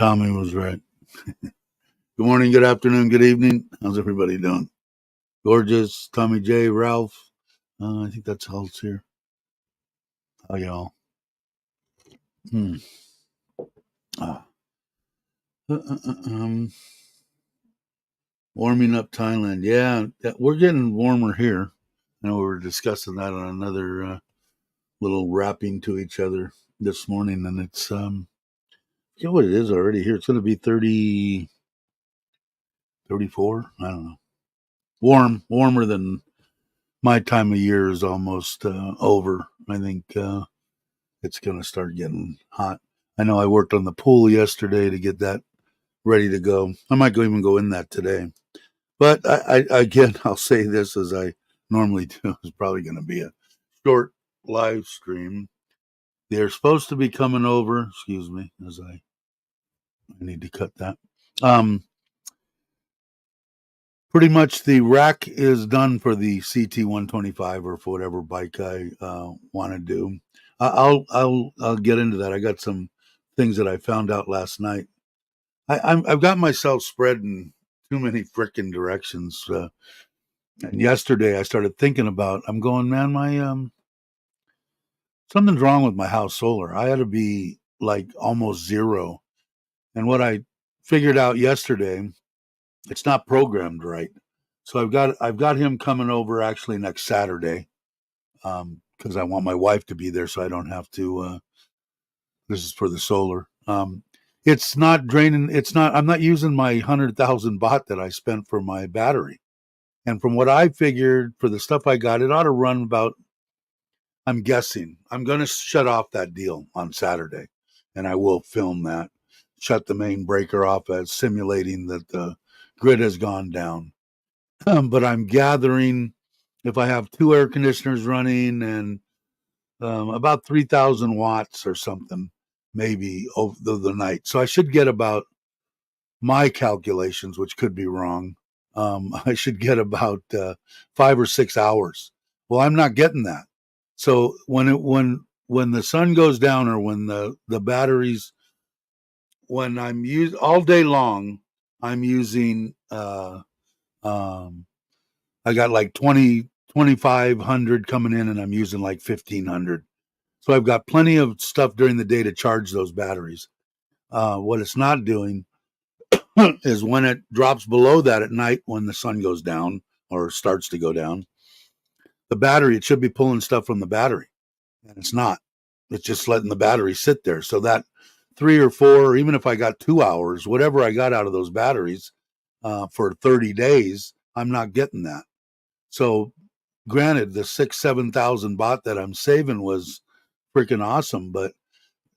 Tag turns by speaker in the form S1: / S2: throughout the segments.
S1: Tommy was right. Good morning, good afternoon, good evening. How's everybody doing? Gorgeous, Tommy J, Ralph. I think that's all it's here. How y'all? Ah. Warming up Thailand. Yeah, we're getting warmer here. I know we were discussing that on another little rapping to each other this morning, and it's I forget what it is already here. It's going to be 30, 34. I don't know. Warmer than my time of year is almost over. I think it's going to start getting hot. I know I worked on the pool yesterday to get that ready to go. I might even go in that today. But I again, I'll say this as I normally do. It's probably going to be a short live stream. They're supposed to be coming over. Excuse me, as I need to cut that. Pretty much the rack is done for the CT 125 or for whatever bike I want to do. I'll get into that. I got some things that I found out last night. I've got myself spread in too many frickin' directions. And yesterday I started thinking about. I'm going, man. My something's wrong with my house solar. I had to be like almost zero. And what I figured out yesterday, it's not programmed right. So I've got him coming over actually next Saturday, because I want my wife to be there, so I don't have to. This is for the solar. It's not draining. It's not. I'm not using my 100,000 baht that I spent for my battery. And from what I figured for the stuff I got, it ought to run about. I'm guessing. I'm going to shut off that deal on Saturday, and I will film that. Shut the main breaker off as simulating that the grid has gone down. But I'm gathering if I have two air conditioners running and about 3,000 watts or something, maybe over the night. So I should get about my calculations, which could be wrong. I should get about 5 or 6 hours. Well, I'm not getting that. So when the sun goes down or when the batteries, when I'm using all day long, I'm using I got like 2,500 coming in, and I'm using like 1,500. So I've got plenty of stuff during the day to charge those batteries. What it's not doing is when it drops below that at night, when the sun goes down or starts to go down, the battery, it should be pulling stuff from the battery, and it's not. It's just letting the battery sit there. So that 3 or 4, or even if I got 2 hours, whatever I got out of those batteries for 30 days, I'm not getting that. So granted, the 7,000 baht that I'm saving was freaking awesome, but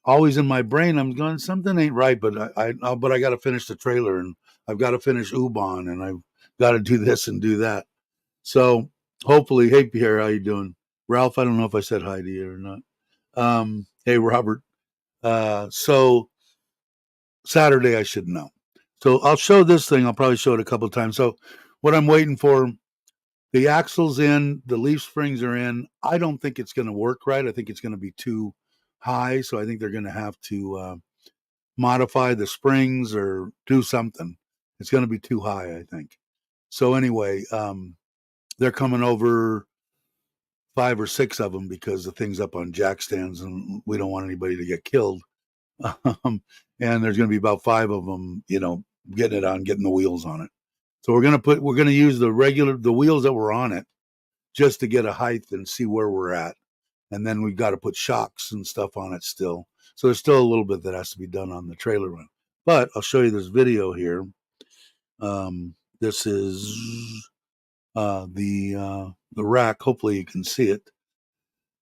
S1: always in my brain, I'm going, something ain't right, but I got to finish the trailer, and I've got to finish Ubon, and I've got to do this and do that. So hopefully, hey Pierre, how you doing? Ralph, I don't know if I said hi to you or not. Hey Robert. So Saturday I should know. So I'll show this thing. I'll probably show it a couple of times. So what I'm waiting for, the axle's in, the leaf springs are in. I don't think it's going to work right. I think it's going to be too high. So I think they're going to have to modify the springs or do something. It's going to be too high, I think. So anyway, they're coming over, 5 or 6 of them, because the thing's up on jack stands and we don't want anybody to get killed. And there's going to be about 5 of them, getting it on, getting the wheels on it. So we're going to use the wheels that were on it just to get a height and see where we're at. And then we've got to put shocks and stuff on it still. So there's still a little bit that has to be done on the trailer run. But I'll show you this video here. This is the rack. Hopefully you can see it.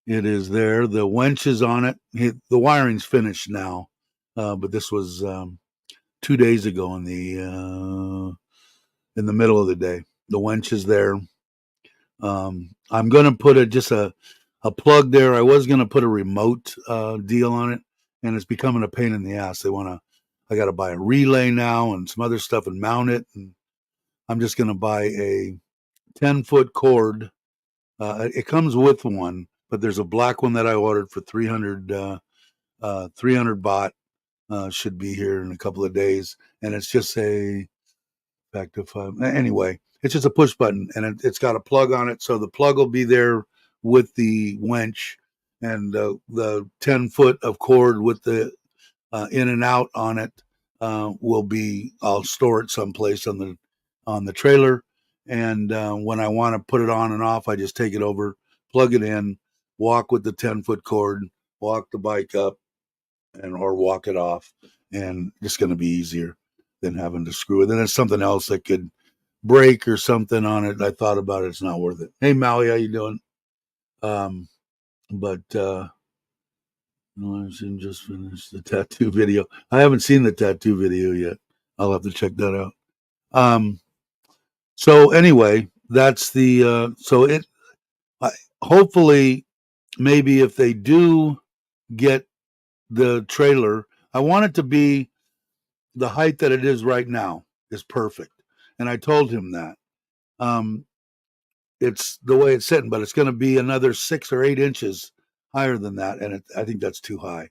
S1: It is there. The winch is on it. The wiring's finished now. But this was 2 days ago in the middle of the day. The winch is there. I'm going to put just a plug there. I was going to put a remote deal on it, and it's becoming a pain in the ass. I got to buy a relay now and some other stuff and mount it. And I'm just going to buy a 10-foot cord. It comes with one, but there's a black one that I ordered for 300 baht. should be here in a couple of days, and it's just a back to 5. Anyway, it's just a push button, and it's got a plug on it, so the plug will be there with the winch, and the 10 foot of cord with the in and out on it will be. I'll store it someplace on the trailer, and when I want to put it on and off, I just take it over, plug it in, walk with the 10 foot cord, walk the bike up, and or walk it off, and it's going to be easier than having to screw it. Then there's something else that could break or something on it. I thought about it. It's not worth it. Hey, Maui, how you doing? But no, I just finished the tattoo video. I haven't seen the tattoo video yet. I'll have to check that out. So anyway, that's the so it. Hopefully, maybe if they do get the trailer, I want it to be the height that it is right now is perfect, and I told him that. It's the way it's sitting, but it's going to be another 6 or 8 inches higher than that, and I think that's too high.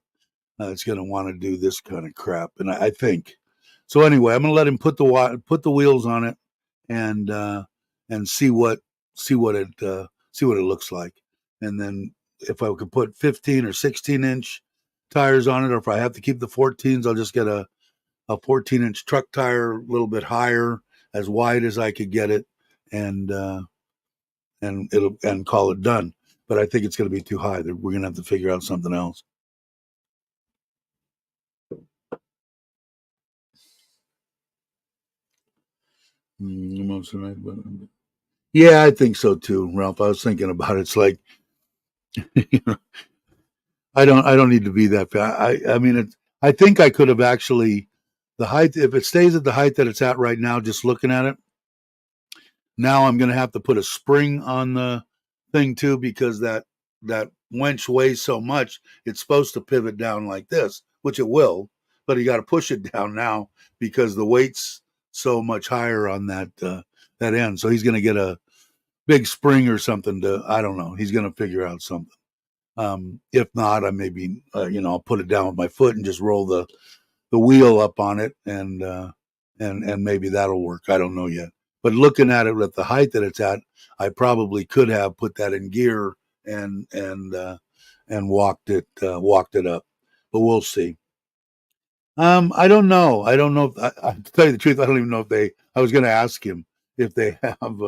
S1: It's going to want to do this kind of crap, and I think so. Anyway, I'm going to let him put the wheels on it, and see what it looks like, and then if I could put 15 or 16-inch tires on it, or if I have to keep the 14s, I'll just get a 14-inch truck tire, a little bit higher, as wide as I could get it, and call it done. But I think it's going to be too high. We're going to have to figure out something else. Yeah, I think so too, Ralph. I was thinking about it. It's like, I don't need to be that fast. I mean, I think I could have actually, the height, if it stays at the height that it's at right now, just looking at it. Now I'm going to have to put a spring on the thing too, because that winch weighs so much. It's supposed to pivot down like this, which it will, but you got to push it down now because the weight's so much higher on that end. So he's going to get a big spring or something I don't know. He's going to figure out something. If not, I maybe I'll put it down with my foot and just roll the wheel up on it, and maybe that'll work. I don't know yet. But looking at it at the height that it's at, I probably could have put that in gear and walked it up. But we'll see. I don't know. I don't know. To tell you the truth, I don't even know if I was going to ask him if they have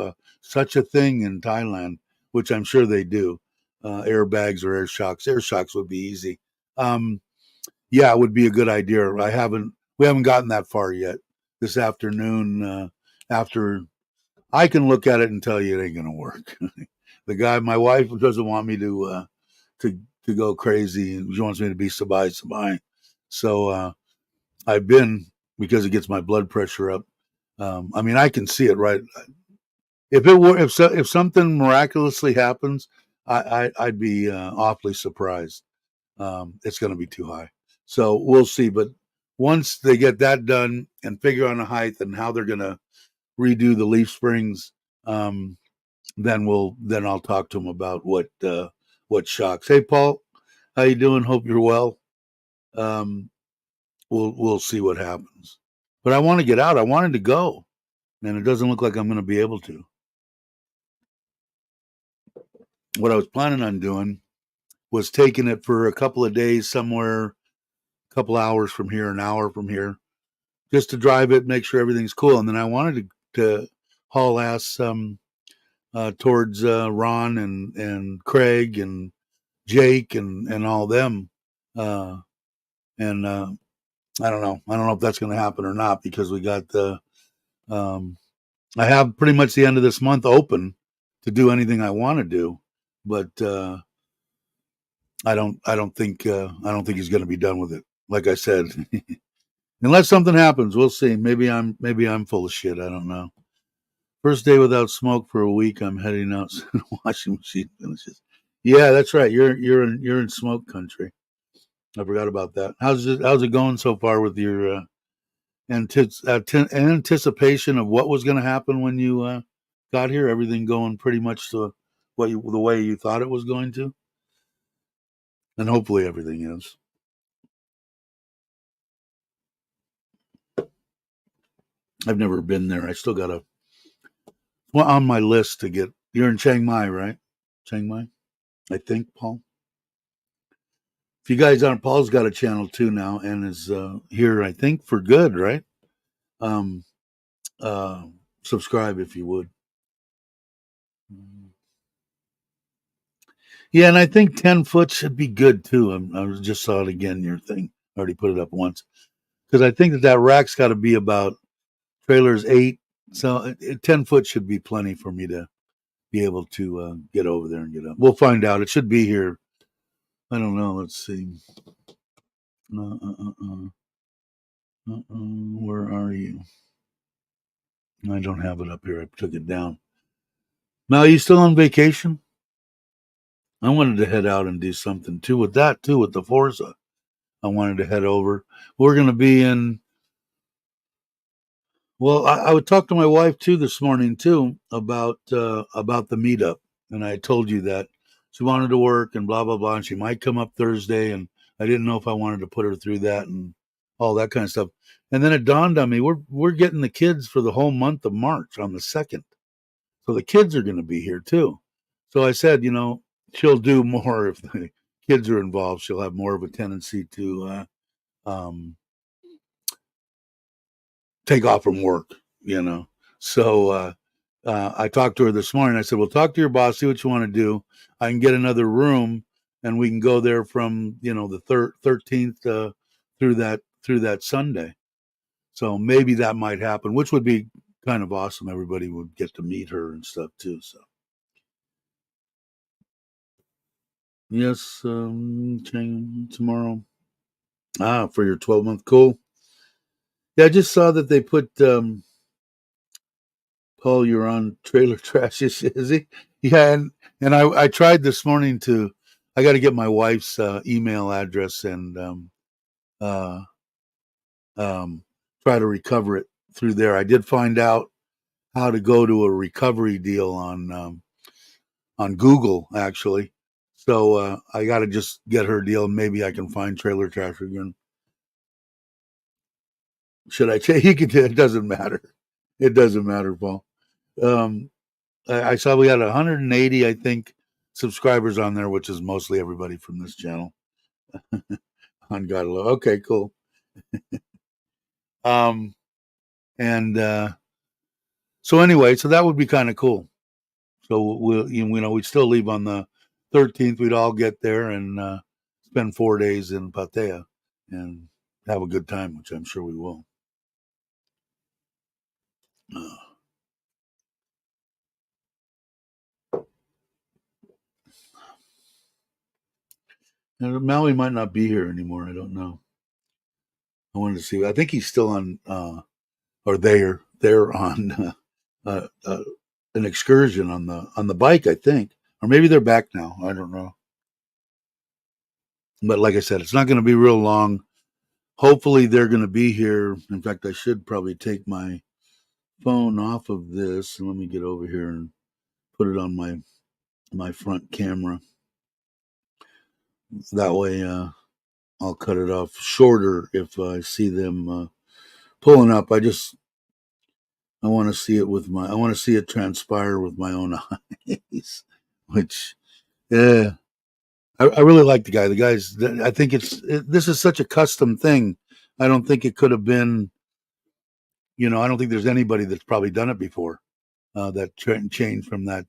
S1: such a thing in Thailand, which I'm sure they do. Airbags or air shocks. Air shocks would be easy. Yeah, it would be a good idea. We haven't gotten that far yet. This afternoon, after I can look at it and tell you it ain't gonna work. My wife doesn't want me to go crazy. She wants me to be sabai. So I've been, because it gets my blood pressure up. I mean, I can see it right. If something miraculously happens, I'd be awfully surprised. It's going to be too high. So we'll see. But once they get that done and figure out the height and how they're going to redo the leaf springs, then I'll talk to them about what shocks. Hey, Paul, how you doing? Hope you're well. We'll see what happens. But I want to get out. I wanted to go, and it doesn't look like I'm going to be able to. What I was planning on doing was taking it for a couple of days somewhere, a couple hours from here, an hour from here, just to drive it, make sure everything's cool. And then I wanted to haul ass towards Ron and Craig and Jake and all them. And I don't know. I don't know if that's going to happen or not, because we got I have pretty much the end of this month open to do anything I want to do, but I don't think he's going to be done with it. Like I said, unless something happens, we'll see. Maybe I'm full of shit. I don't know. First day without smoke for a week. I'm heading out to the washing machine finishes. Yeah, that's right. You're in smoke country. I forgot about that. How's it going so far with your anticipation of what was going to happen when you got here? Everything going pretty much the way you thought it was going to, and hopefully everything is. I've never been there. I still got a on my list to get. You're in Chiang Mai, right? Chiang Mai, I think, Paul. If you guys aren't, Paul's got a channel too now and is here, I think, for good, right? Um, uh, Subscribe if you would. Yeah, and I think 10 foot should be good too. I just saw it again. Your thing I already put it up once because I think that rack's got to be about trailers 8, so 10 foot should be plenty for me to be able to get over there and get up. We'll find out. It should be here. I don't know. Let's see. Where are you? I don't have it up here. I took it down. Now, are you still on vacation? I wanted to head out and do something too with that too with the Forza. I wanted to head over. We're going to be in. Well, I would talk to my wife too this morning too about the meetup, and I told you that she wanted to work and blah blah blah, and she might come up Thursday, and I didn't know if I wanted to put her through that and all that kind of stuff. And then it dawned on me we're getting the kids for the whole month of March on the 2nd, so the kids are going to be here too. So I said, she'll do more if the kids are involved. She'll have more of a tendency to take off from work. So I talked to her this morning. I said, well, talk to your boss, see what you want to do. I can get another room and we can go there from, the 13th through that Sunday. So maybe that might happen, which would be kind of awesome. Everybody would get to meet her and stuff too. So yes, tomorrow. For your 12-month cool. Yeah, I just saw that they put Paul, you're on trailer trash, is he? Yeah, and I tried this morning to. I got to get my wife's email address and uh, try to recover it through there. I did find out how to go to a recovery deal on Google actually. So I got to just get her deal. Maybe I can find trailer trash again. Should I change? He could. It doesn't matter. It doesn't matter, Paul. Um, I saw we had 180, I think, subscribers on there, which is mostly everybody from this channel on GottoLove. Okay, cool. Um, and so anyway, so that would be kind of cool. So we'd still leave on the 13th. We'd all get there and spend 4 days in Pattaya and have a good time, which I'm sure we will. And Maui might not be here anymore. I don't know. I wanted to see. I think he's still on, or they're on an excursion on the bike. I think, or maybe they're back now. I don't know. But like I said, it's not going to be real long. Hopefully, they're going to be here. In fact, I should probably take my phone off of this and let me get over here and put it on my front camera. That way, I'll cut it off shorter if I see them pulling up. I want to see it I want to see it transpire with my own eyes, which, yeah, I really like the guy. The guy's, I think this is such a custom thing. I don't think it could have been, I don't think there's anybody that's probably done it before. That changed from that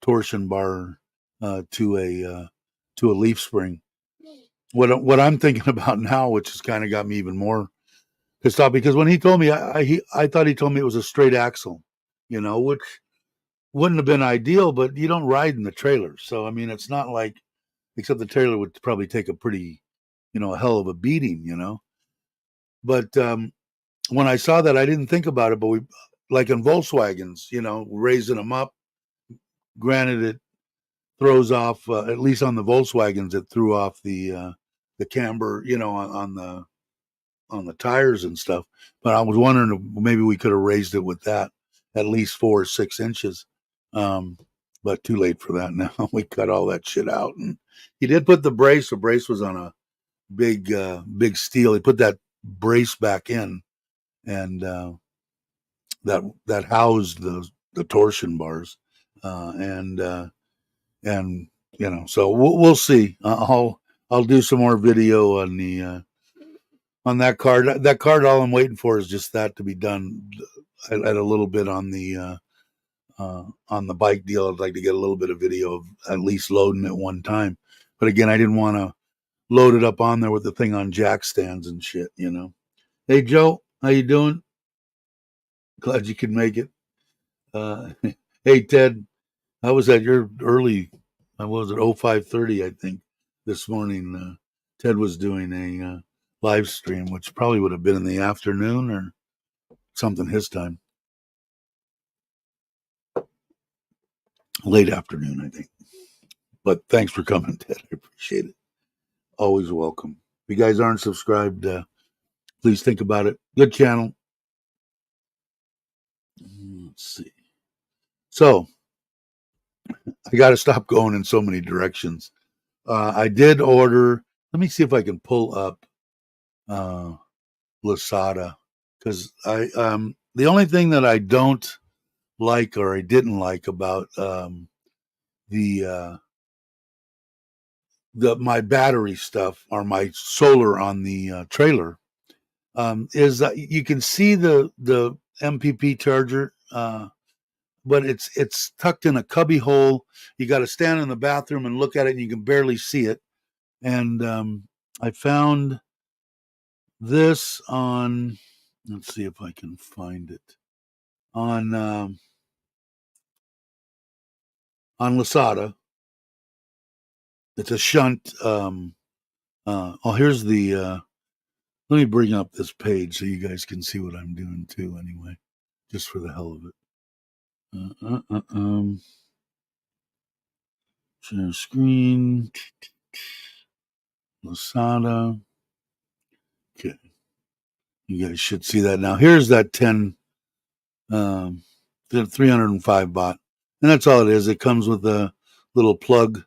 S1: torsion bar to a leaf spring. What I'm thinking about now, which has kind of got me even more pissed off, because when he told me, I thought he told me it was a straight axle, which wouldn't have been ideal, but you don't ride in the trailer, so I mean, it's not like, except the trailer would probably take a pretty, a hell of a beating. But when I saw that, I didn't think about it, but we, like in Volkswagens, raising them up. Granted, it throws off, at least on the Volkswagens, it threw off the camber, on the tires and stuff. But I was wondering if maybe we could have raised it with that at least 4 or 6 inches. But too late for that now. We cut all that shit out. And he did put the brace. The brace was on a big steel. He put that brace back in, and that housed the torsion bars, and so we'll see. I'll do some more video on that card. That card, all I'm waiting for is just that to be done. At a little bit on the bike deal. I'd like to get a little bit of video of at least loading it one time. But again, I didn't want to load it up on there with the thing on jack stands and shit. Hey Joe, how you doing? Glad you could make it. Hey Ted, I was at your early. I was at 05:30, I think, this morning. Ted was doing a live stream, which probably would have been in the afternoon or something his time. Late afternoon, I think. But thanks for coming, Ted. I appreciate it. Always welcome. If you guys aren't subscribed, please think about it. Good channel. Let's see. So I got to stop going in so many directions. I did order. Let me see if I can pull up Lasada, because the only thing that I don't like or I didn't like about my battery stuff or my solar on the trailer is that you can see the MPP charger, but it's tucked in a cubby hole. You got to stand in the bathroom and look at it, and you can barely see it. And I found this on. Let's see if I can find it on Lasada. It's a shunt. Here's the. Let me bring up this page so you guys can see what I'm doing too. Anyway, just for the hell of it. Share screen. Lasada. Okay. You guys should see that now. Here's that 305 baht. And that's all it is. It comes with a little plug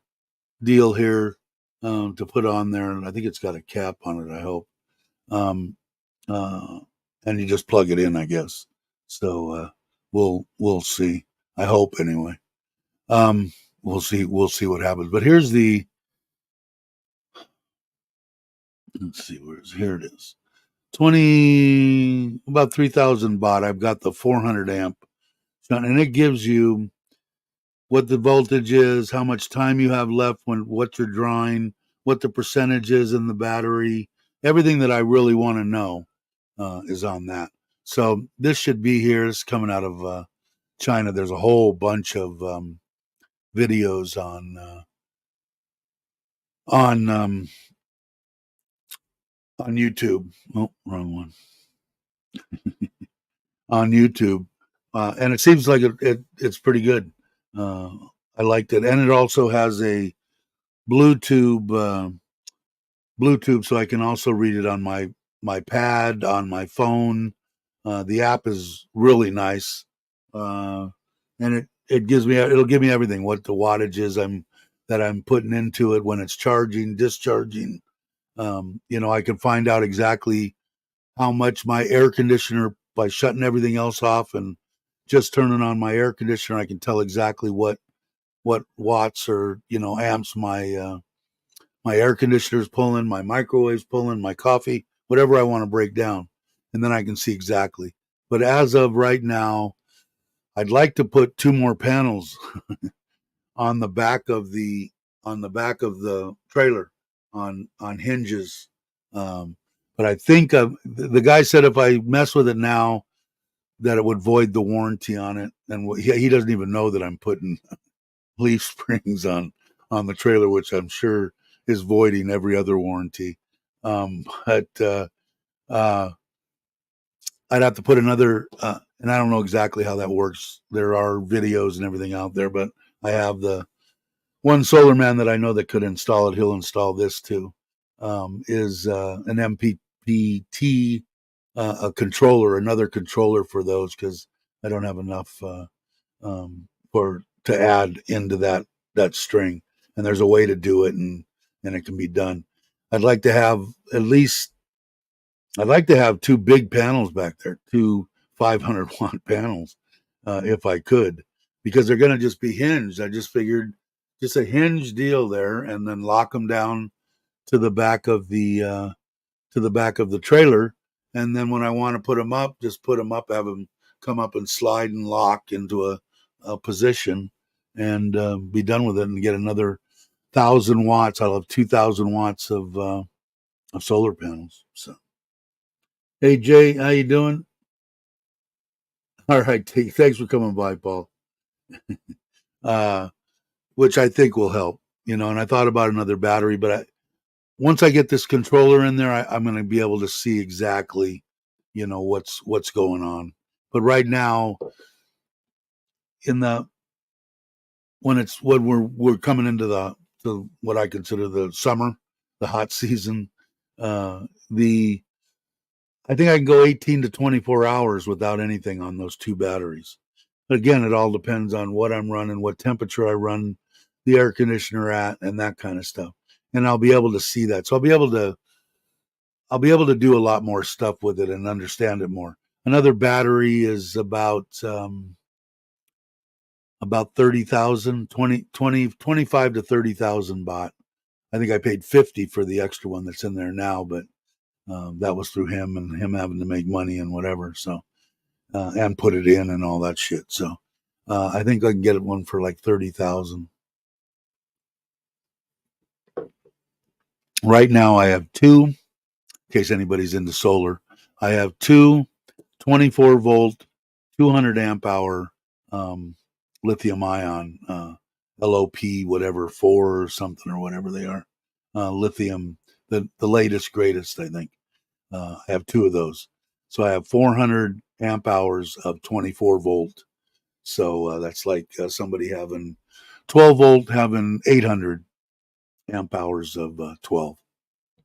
S1: deal here to put on there. And I think it's got a cap on it, I hope. And you just plug it in, I guess. So we'll see. I hope anyway. We'll see what happens. But here's the. Let's see, here it is. About 3,000 baht. I've got the 400 amp, and it gives you what the voltage is, how much time you have left, what you're drawing, what the percentage is in the battery. Everything that I really want to know is on that. So this should be here. It's coming out of China. There's a whole bunch of videos on YouTube. Oh, wrong one. On YouTube, and it seems like it's pretty good. I liked it, and it also has a Bluetooth, so I can also read it on my pad on my phone. The app is really nice, and it'll give me everything, what the wattage is that I'm putting into it when it's charging, discharging. I can find out exactly how much my air conditioner, by shutting everything else off and just turning on my air conditioner, I can tell exactly what watts or amps my air conditioner's pulling, my microwave's pulling, my coffee, whatever I want to break down, and then I can see exactly. But as of right now, I'd like to put 2 more panels on the back of the trailer on hinges. But I think the guy said if I mess with it now, that it would void the warranty on it, and he doesn't even know that I'm putting leaf springs on the trailer, which I'm sure is voiding every other warranty. But I'd have to put another, and I don't know exactly how that works. There are videos and everything out there, but I have the one solar man that I know that could install it. He'll install this too. Is an MPPT, a controller, another controller for those, because I don't have enough to add into that string. And there's a way to do it, and it can be done. I'd like to have 2 big panels back there, 2 500 watt panels if I could, because they're going to just be hinged. I just figured just a hinge deal there, and then lock them down to the back of the trailer. And then when I want to put them up, just put them up, have them come up and slide and lock into a position, and be done with it, and get another 1,000 watts. I'll have 2,000 watts of solar panels. So, hey Jay, how you doing? All right, thanks for coming by, Paul. Which I think will help, And I thought about another battery, but once I get this controller in there, I'm going to be able to see exactly, what's going on. But right now, when we're coming into the what I consider the summer, the hot season, the I think I can go 18 to 24 hours without anything on those two batteries. But again, it all depends on what I'm running, what temperature I run the air conditioner at, and that kind of stuff. And I'll be able to see that. So I'll be able to do a lot more stuff with it and understand it more. Another battery is about 30,000, 25 to 30,000 baht. I think I paid 50 for the extra one that's in there now, but that was through him and him having to make money and whatever. So, and put it in and all that shit. So, I think I can get one for like 30,000. Right now I have two, in case anybody's into solar, I have two 24 volt, 200 amp hour, lithium ion, LOP, whatever, 4 or something, or whatever they are, lithium, the latest, greatest, I think. I have two of those. So I have 400 amp hours of 24 volt. So that's like somebody having 12 volt, having 800 amp hours of 12.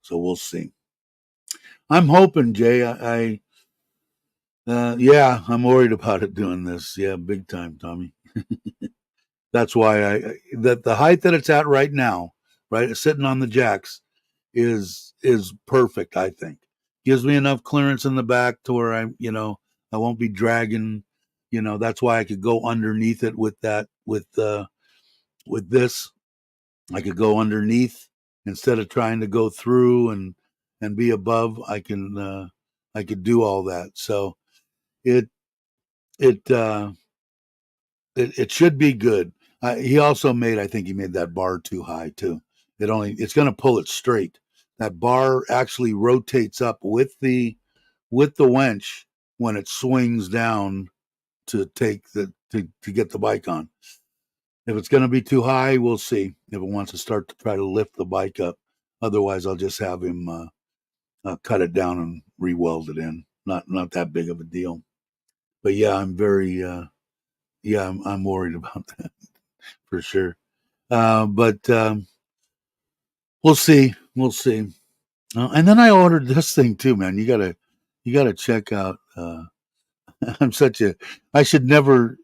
S1: So we'll see. I'm hoping, Jay, yeah, I'm worried about it doing this. Yeah, big time, Tommy. That's why that the height that it's at right now, right, sitting on the jacks, is perfect. I think gives me enough clearance in the back to where I won't be dragging. That's why I could go underneath it with that with this. I could go underneath instead of trying to go through and be above. I could do all that. So it it it should be good. He also I think he made that bar too high too. It's going to pull it straight. That bar actually rotates up with the winch when it swings down to get the bike on. If it's going to be too high, we'll see. If it wants to start to try to lift the bike up, otherwise I'll just have him cut it down and re-weld it in. Not that big of a deal. But yeah, I'm very I'm worried about that for sure. But we'll see. We'll see. And then I ordered this thing too, man. You gotta check out. I should never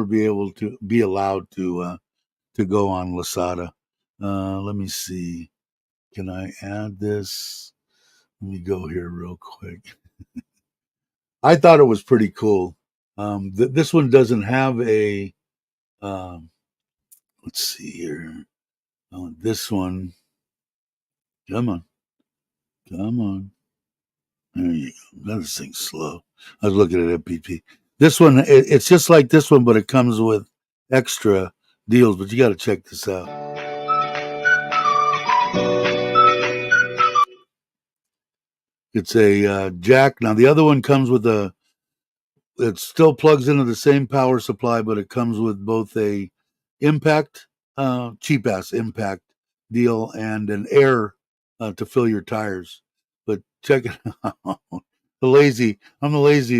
S1: be able to be allowed to go on Lasada. Let me see. Can I add this? Let me go here real quick. I thought it was pretty cool. This one doesn't have a. Let's see here. This one. Come on. Come on. There you go. This thing's slow. I was looking at MPP. This one, it's just like this one, but it comes with extra deals. But you got to check this out. It's a jack. Now the other one comes with it still plugs into the same power supply, but it comes with both a impact, cheap ass impact deal, and an air to fill your tires. But check it out. I'm the lazy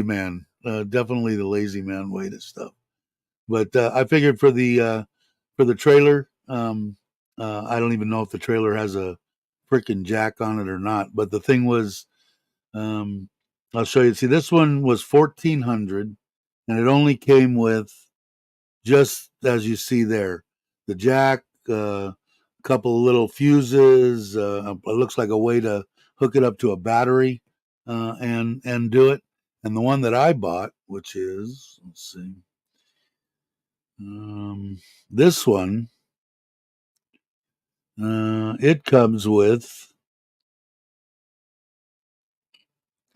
S1: man. Definitely the lazy man way to stuff. But I figured for the trailer, I don't even know if the trailer has a freaking jack on it or not. But the thing was, I'll show you. See, this one was 1,400, and it only came with, just as you see there, the jack, a couple of little fuses. It looks like a way to hook it up to a battery and do it. And the one that I bought which is, let's see, this one. It comes with,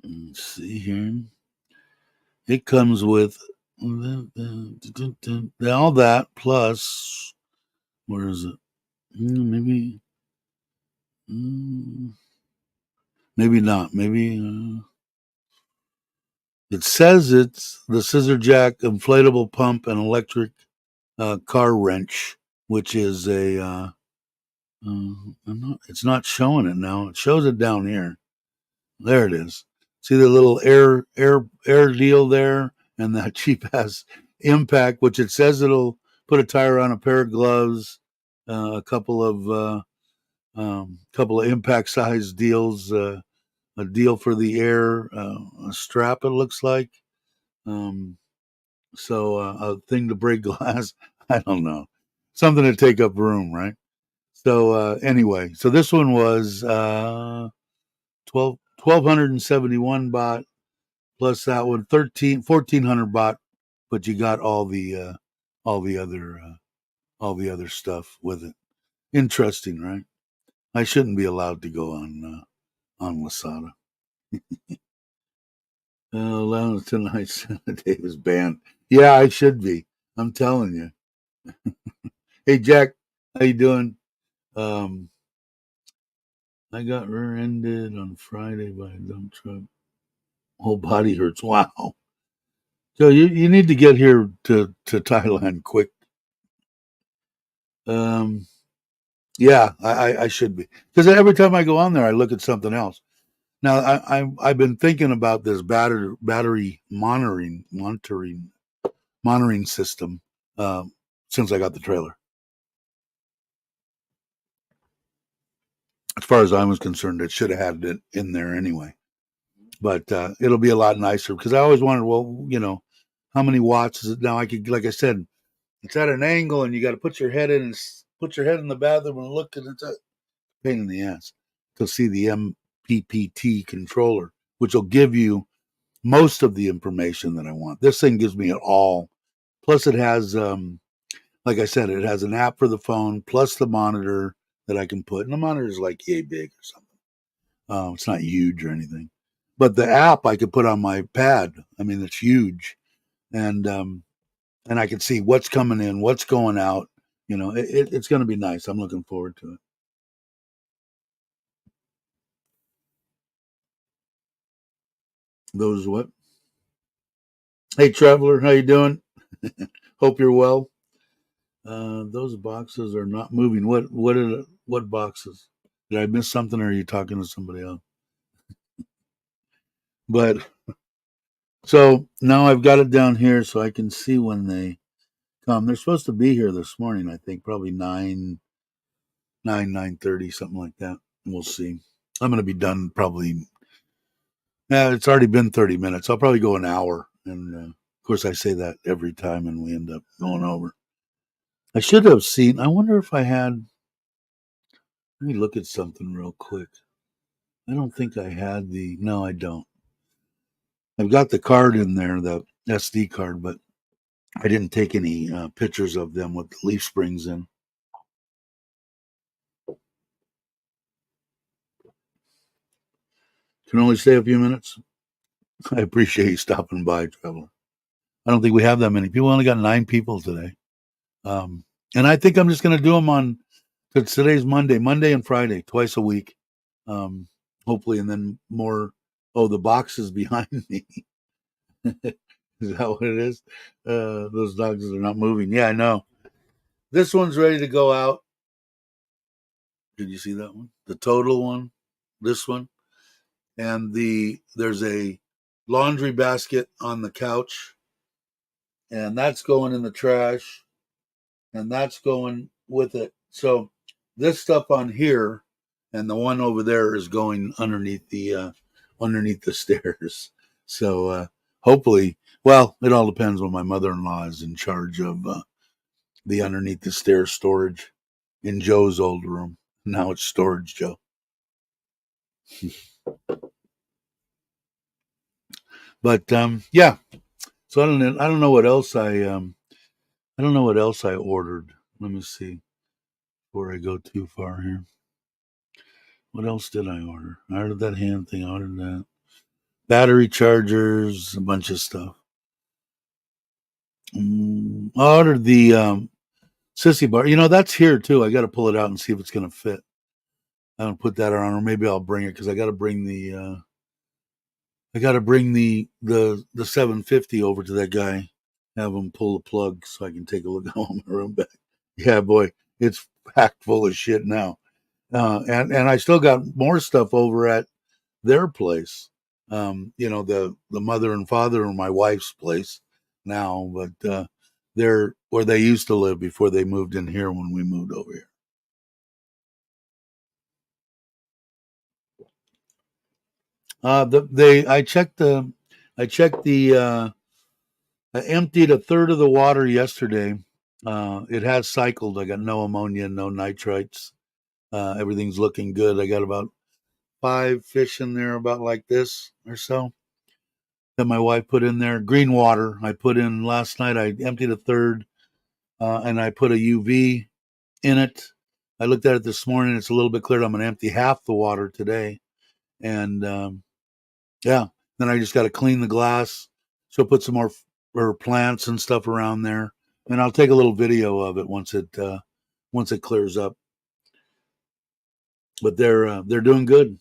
S1: let's see here. It comes with all that plus, where is it? Maybe, maybe not. Maybe it says it's the scissor jack, inflatable pump, and electric car wrench, which is a. It's not showing it now. It shows it down here. There it is. See the little air deal there, and that cheap ass impact, which it says it'll put a tire on, a pair of gloves, a couple of impact size deals, a deal for the air, a strap. It looks like. So a thing to break glass. I don't know, something to take up room, right? So anyway, so this one was 1,271 baht plus that one 1,400 baht, but you got all the other stuff with it. Interesting, right? I shouldn't be allowed to go on Lasada. Lana tonight's Davis banned. Yeah, I should be. I'm telling you. Hey Jack, how you doing? I got rear-ended on Friday by a dump truck. Whole body hurts. Wow. So you need to get here to Thailand quick. Yeah, I should be, because every time I go on there, I look at something else. Now I've been thinking about this battery monitoring system since I got the trailer. As far as I was concerned, it should have had it in there anyway. But it'll be a lot nicer, because I always wondered, well, how many watts is it now? I could, like I said, it's at an angle, and you got to put your head in and put your head in the bathroom and look, and it's a pain in the ass to see the MPPT controller, which will give you most of the information that I want. This thing gives me it all. Plus, it has, like I said, it has an app for the phone, plus the monitor that I can put. And the monitor is like yay big or something. It's not huge or anything. But the app I could put on my pad. I mean, it's huge. And I can see what's coming in, what's going out. It's going to be nice. I'm looking forward to it. Those what? Hey, traveler, how you doing? Hope you're well. Those boxes are not moving. What boxes? Did I miss something, or are you talking to somebody else? But so now I've got it down here so I can see when they come. They're supposed to be here this morning, I think, probably 9:30, something like that. We'll see. I'm going to be done probably. Yeah, it's already been 30 minutes. I'll probably go an hour, and of course I say that every time, and we end up going over. I should have seen. I wonder if I had. Let me look at something real quick. I don't think I had the. No, I don't. I've got the card in there, the SD card, but I didn't take any pictures of them with the leaf springs in. Can only stay a few minutes. I appreciate you stopping by, traveler. I don't think we have that many people. We only got 9 people today, and I think I'm just going to do them on. Because today's Monday and Friday, twice a week, hopefully, and then more. Oh, the box is behind me. Is that what it is? Those dogs are not moving. Yeah, I know. This one's ready to go out. Did you see that one? The total one, this one, and there's a laundry basket on the couch, and that's going in the trash, and that's going with it. So this stuff on here and the one over there is going underneath the stairs. So hopefully, well, it all depends when my mother-in-law is in charge of the underneath the stairs storage in Joe's old room. Now it's storage, Joe. But yeah, So I don't know what else I don't know what else I ordered. Let me see before I go too far here. What else did I order? I ordered that hand thing. I ordered that battery chargers, a bunch of stuff. I ordered the sissy bar. You know, that's here too. I got to pull it out and see if it's going to fit. I don't put that on, or maybe I'll bring it because I got to bring the 750 over to that guy. Have him pull the plug so I can take a look at my room back. Yeah, boy, it's packed full of shit now. And I still got more stuff over at their place. You know, the mother and father of my wife's place now, but they're where they used to live before they moved in here when we moved over here. I checked I emptied a third of the water yesterday. It has cycled. I got no ammonia, no nitrites. Everything's looking good. I got about 5 fish in there, about like this or so, that my wife put in there. Green water I put in last night. I emptied a third, and I put a UV in it. I looked at it this morning. It's a little bit cleared. I'm going to empty half the water today, and yeah. Then I just got to clean the glass. So put some more plants and stuff around there, and I'll take a little video of it once it clears up. But they're doing good.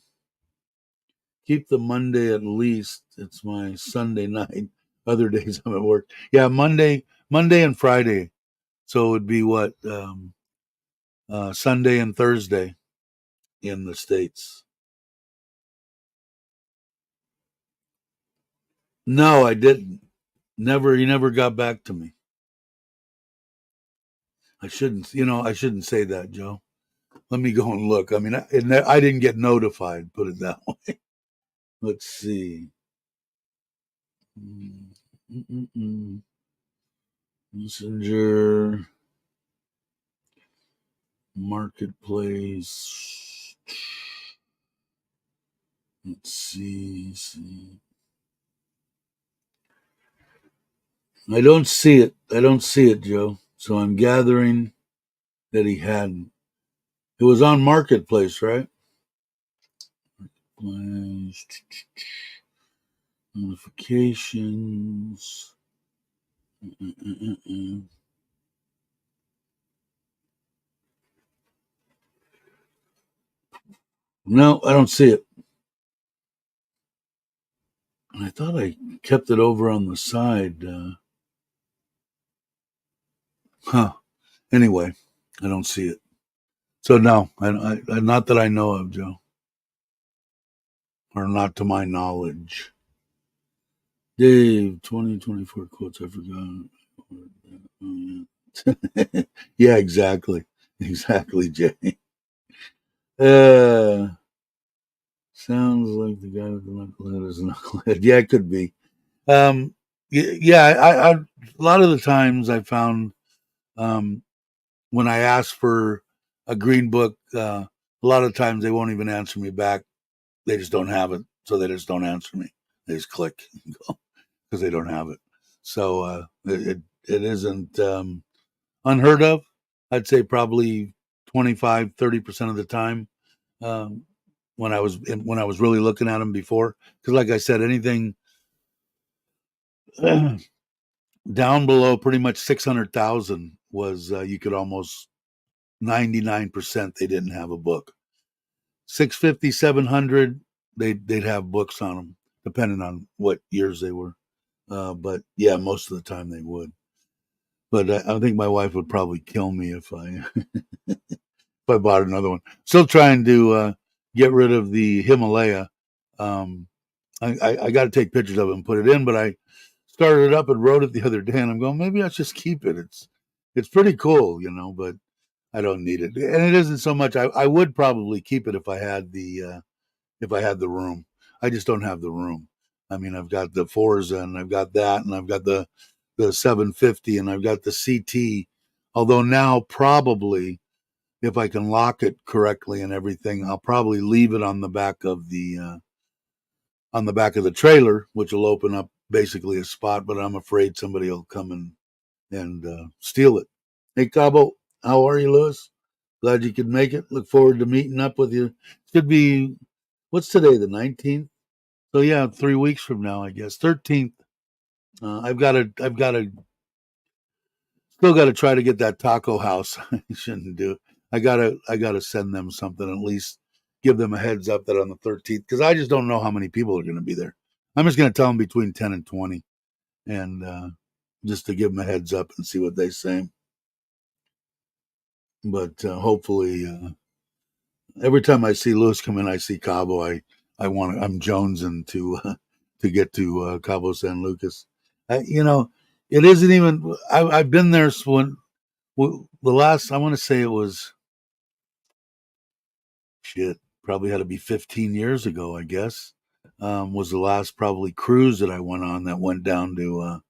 S1: Keep the Monday at least. It's my Sunday night. Other days I'm at work. Yeah, Monday and Friday. So it would be what Sunday and Thursday in the States. No, I didn't. Never. He never got back to me. I shouldn't. I shouldn't say that, Joe. Let me go and look. I mean, I didn't get notified. Put it that way. Let's see. Messenger, Marketplace. Let's see. I don't see it. I don't see it, Joe. So I'm gathering that he hadn't. It was on Marketplace, right? Notifications. No, I don't see it. I thought I kept it over on the side. Anyway, I don't see it. So no, not that I know of, Joe, or not to my knowledge. Dave, 2024 quotes. I forgot. Yeah, exactly, Jay. Sounds like the guy with the knucklehead is a knucklehead. Yeah, it could be. Yeah, a lot of the times I found when I ask for a green book, a lot of times they won't even answer me back. They just don't have it, so they just don't answer me. They just click and go because they don't have it. So it isn't unheard of. I'd say probably 25-30% of the time when I was really looking at them before, because like I said, anything down below pretty much 600,000 was you could almost 99% they didn't have a book. 650, 700, they'd have books on them, depending on what years they were. But yeah, most of the time they would. But I think my wife would probably kill me if I if I bought another one. Still trying to get rid of the Himalaya. I got to take pictures of it and put it in, but I started it up and wrote it the other day, and I'm going, maybe I should just keep it. It's pretty cool, but I don't need it, and it isn't so much. I would probably keep it if I had the room. I just don't have the room. I mean, I've got the Forza, and I've got that, and I've got the 750, and I've got the CT. Although now probably, if I can lock it correctly and everything, I'll probably leave it on the back of the trailer, which will open up basically a spot, but I'm afraid somebody will come and steal it. Hey, Cabo, how are you, Lewis? Glad you could make it. Look forward to meeting up with you. Should be, what's today, the 19th? So yeah, 3 weeks from now, I guess. 13th. Still got to try to get that taco house. I shouldn't do it. I gotta send them something, at least give them a heads up that on the 13th, because I just don't know how many people are going to be there. I'm just going to tell them between 10 and 20, and just to give them a heads up and see what they say. But hopefully, every time I see Lewis come in, I see Cabo. I'm jonesing to get to Cabo San Lucas. It isn't even. I've been there when the last. I want to say it was shit. Probably had to be 15 years ago. I guess was the last probably cruise that I went on that went down to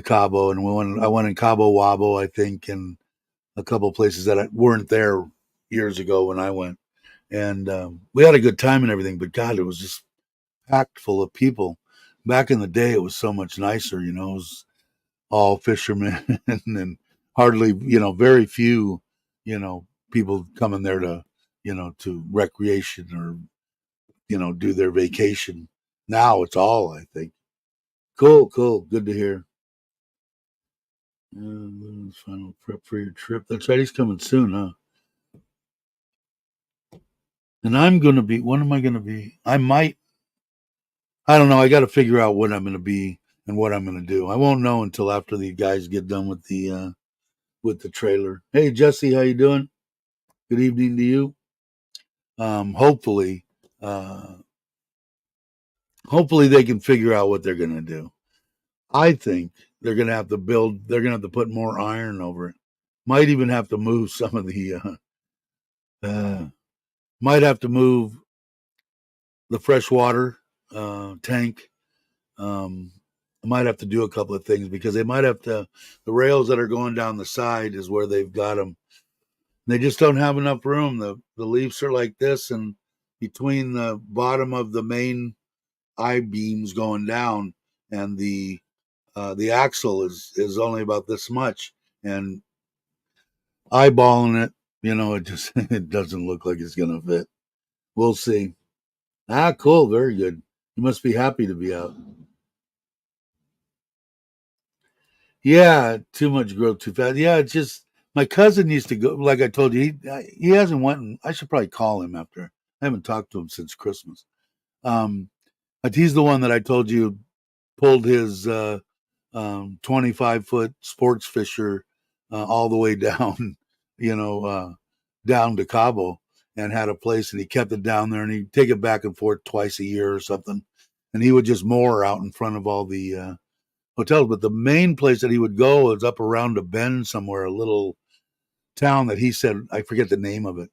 S1: Cabo, and I went in Cabo Wabo, I think, and a couple of places that weren't there years ago when I went, and we had a good time and everything. But God, it was just packed full of people. Back in the day, it was so much nicer. It was all fishermen and hardly, very few, people coming there to recreation or, do their vacation. Now it's all, I think. Cool, cool. Good to hear. Final prep for your trip. That's right. He's coming soon, huh? And I'm going to be, when am I going to be? I don't know. I got to figure out what I'm going to be and what I'm going to do. I won't know until after the guys get done with the trailer. Hey Jesse, how you doing? Good evening to you. Hopefully, uh, hopefully they can figure out what they're going to do. I think they're going to have to build. They're going to have to put more iron over it. Might even have to move some of the. Might have to move the freshwater tank. Um, might have to do a couple of things because they might have to. The rails that are going down the side is where they've got them. They just don't have enough room. The leaves are like this, and between the bottom of the main I beams going down and the axle is only about this much, and eyeballing it, it just it doesn't look like it's gonna fit. We'll see. Ah, cool, very good. You must be happy to be out. Yeah, too much growth too fast. Yeah, it's just my cousin used to go. Like I told you, he hasn't went. I should probably call him after. I haven't talked to him since Christmas. Um, but he's the one that I told you pulled his 25-foot sports fisher all the way down, you know, uh, down to Cabo, and had a place, and he kept it down there, and he'd take it back and forth twice a year or something, and he would just moor out in front of all the hotels. But the main place that he would go was up around a bend somewhere, a little town that he said, I forget the name of it,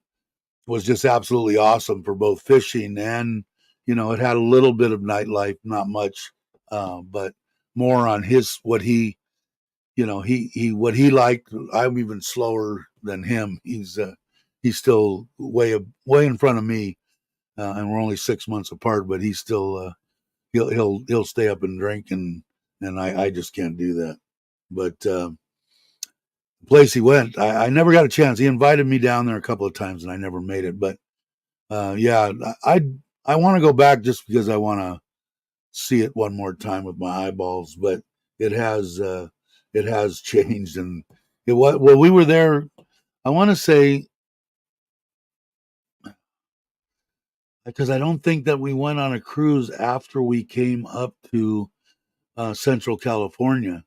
S1: was just absolutely awesome for both fishing and, it had a little bit of nightlife, not much, but more on his what he what he liked. I'm even slower than him. He's still way in front of me, and we're only 6 months apart. But he's still he'll stay up and drink, and I just can't do that. But the place he went, I never got a chance. He invited me down there a couple of times, and I never made it. But yeah, I want to go back just because I want to see it one more time with my eyeballs. But it has it has changed, and well, we were there. I want to say because I don't think that we went on a cruise after we came up to Central California.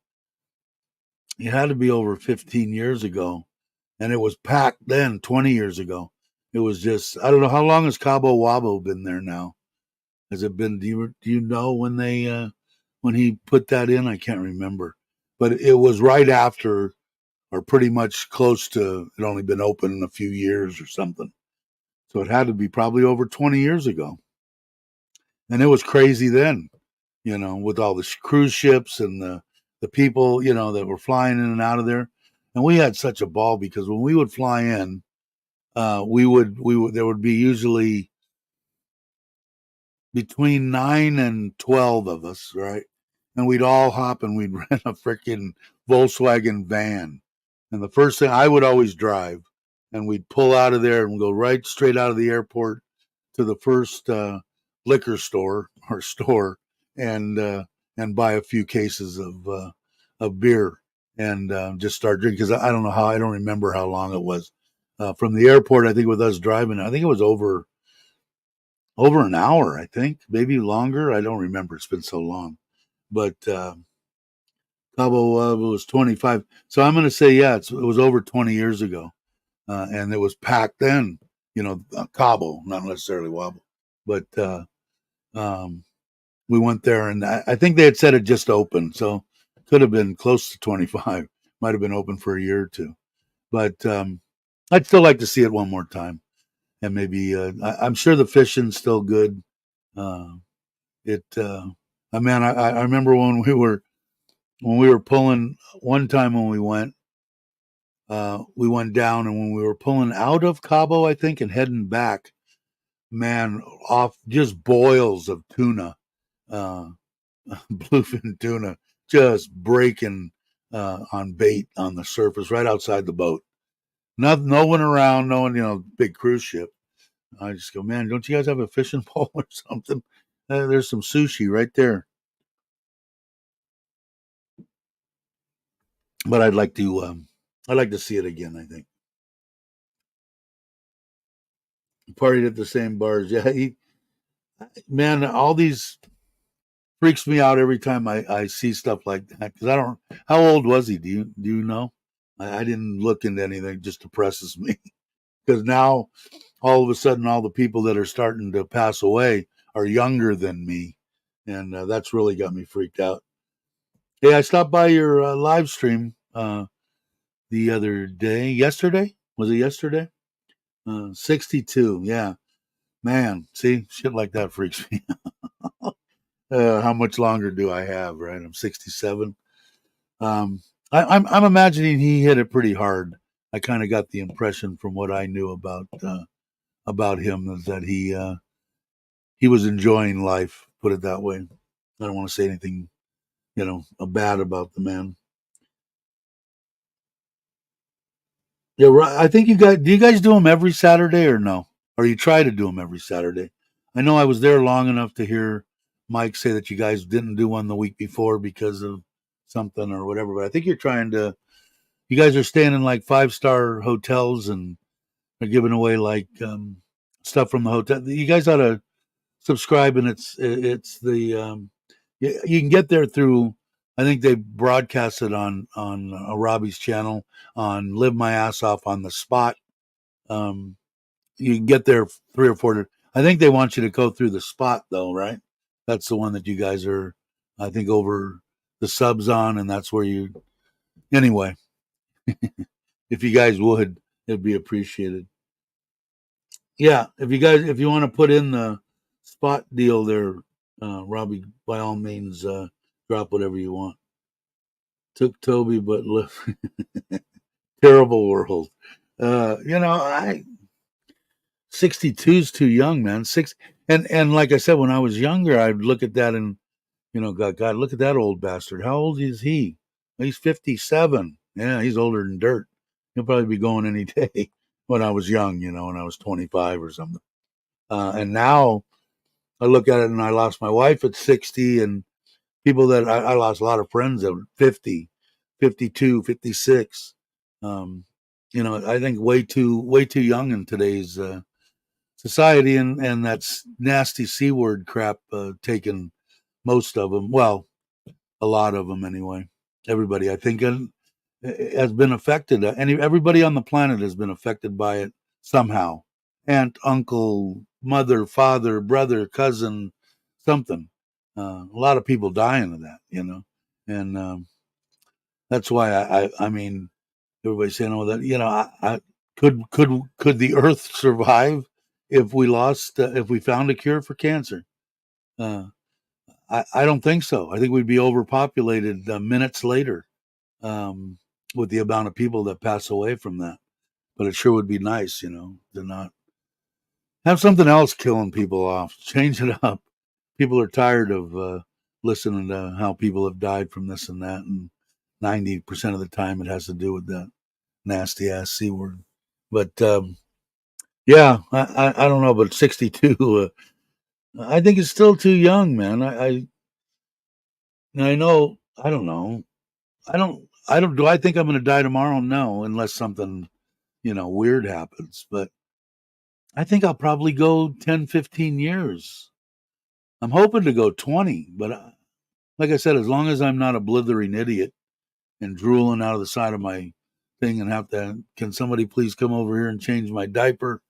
S1: It had to be over 15 years ago, and it was packed then. 20 years ago, it was just I don't know how long has Cabo Wabo been there now. Has it been? Do you know when they when he put that in? I can't remember, but it was right after, or pretty much close to. It only been open a few years or something, so it had to be probably over 20 years ago. And it was crazy then, with all the cruise ships and the people, that were flying in and out of there. And we had such a ball because when we would fly in, we would there would be usually between 9 and 12 of us, right? and we'd all hop and we'd rent a freaking Volkswagen van. And the first thing I would always drive, and we'd pull out of there and go right straight out of the airport to the first liquor store or store and buy a few cases of beer and just start drinking because I don't know how I don't remember how long it was from the airport. I think with us driving, I think it was over an hour. I think maybe longer. I don't remember. It's been so long, but Cabo was 25. So I'm going to say yeah, it was over 20 years ago, and it was packed then. Cabo, not necessarily Wobble, but we went there, and I think they had said it just opened, so could have been close to 25. Might have been open for a year or two, but I'd still like to see it one more time, and maybe I'm sure the fishing's still good. Uh, it, man, I remember when we were pulling one time when we went down, and when we were pulling out of Cabo, I think, and heading back, man, off just boils of tuna. Uh, Bluefin tuna just breaking on bait on the surface right outside the boat. No one around, no one, big cruise ship. I just go, man, don't you guys have a fishing pole or something? There's some sushi right there. But I'd like to see it again. I think partied at the same bars. Yeah, man, all these freaks me out every time I see stuff like that because I don't. How old was he? Do you know? I didn't look into anything. It just depresses me because now all of a sudden all the people that are starting to pass away are younger than me, and that's really got me freaked out. Hey, I stopped by your live stream the other day. Yesterday was it yesterday? 62. Yeah, man. See, shit like that freaks me. How much longer do I have? Right, I'm 67. Um, I'm imagining he hit it pretty hard. I kind of got the impression from what I knew about him is that he was enjoying life. Put it that way. I don't want to say anything, bad about the man. Yeah, right. I think do you guys do them every Saturday or no? Or you try to do them every Saturday? I know I was there long enough to hear Mike say that you guys didn't do one the week before because of something or whatever. But I think you guys are staying in like 5-star hotels and are giving away like stuff from the hotel. You guys ought to subscribe, and it's the you can get there through. I think they broadcast it on Robbie's channel on Live My Ass Off on the Spot. Um, you can get there 3 or 4. I think they want you to go through the Spot though, right? That's the one that you guys are, I think, over the subs on, and that's where you. Anyway, if you guys would, it'd be appreciated. Yeah, if you want to put in the Spot deal there, Robbie, by all means, drop whatever you want. Took Toby, but terrible world. I 62 is too young, man. And like I said, when I was younger, I'd look at that and God, look at that old bastard. How old is he? He's 57. Yeah, he's older than dirt. He'll probably be going any day. When I was young, when I was 25 or something. And now I look at it and I lost my wife at 60 and people that I lost a lot of friends at 50, 52, 56. I think way too young in today's society, and that's nasty C word crap taking most of them. Well, a lot of them anyway. Everybody, I think, has been affected. And everybody on the planet has been affected by it somehow. Aunt, uncle, mother, father, brother, cousin, something. A lot of people dying of that, and that's why I mean, everybody's saying, "Oh, that could the Earth survive if we found a cure for cancer?" Uh, I don't think so. I think we'd be overpopulated minutes later with the amount of people that pass away from that. But it sure would be nice, to not have something else killing people off. Change it up. People are tired of listening to how people have died from this and that, and 90% of the time it has to do with that nasty ass C word. But yeah, I don't know, but 62, I think it's still too young, man. I know, I don't know. Do I think I'm going to die tomorrow? No, unless something, weird happens. But I think I'll probably go 10, 15 years. I'm hoping to go 20, but like I said, as long as I'm not a blithering idiot and drooling out of the side of my thing and have to, can somebody please come over here and change my diaper?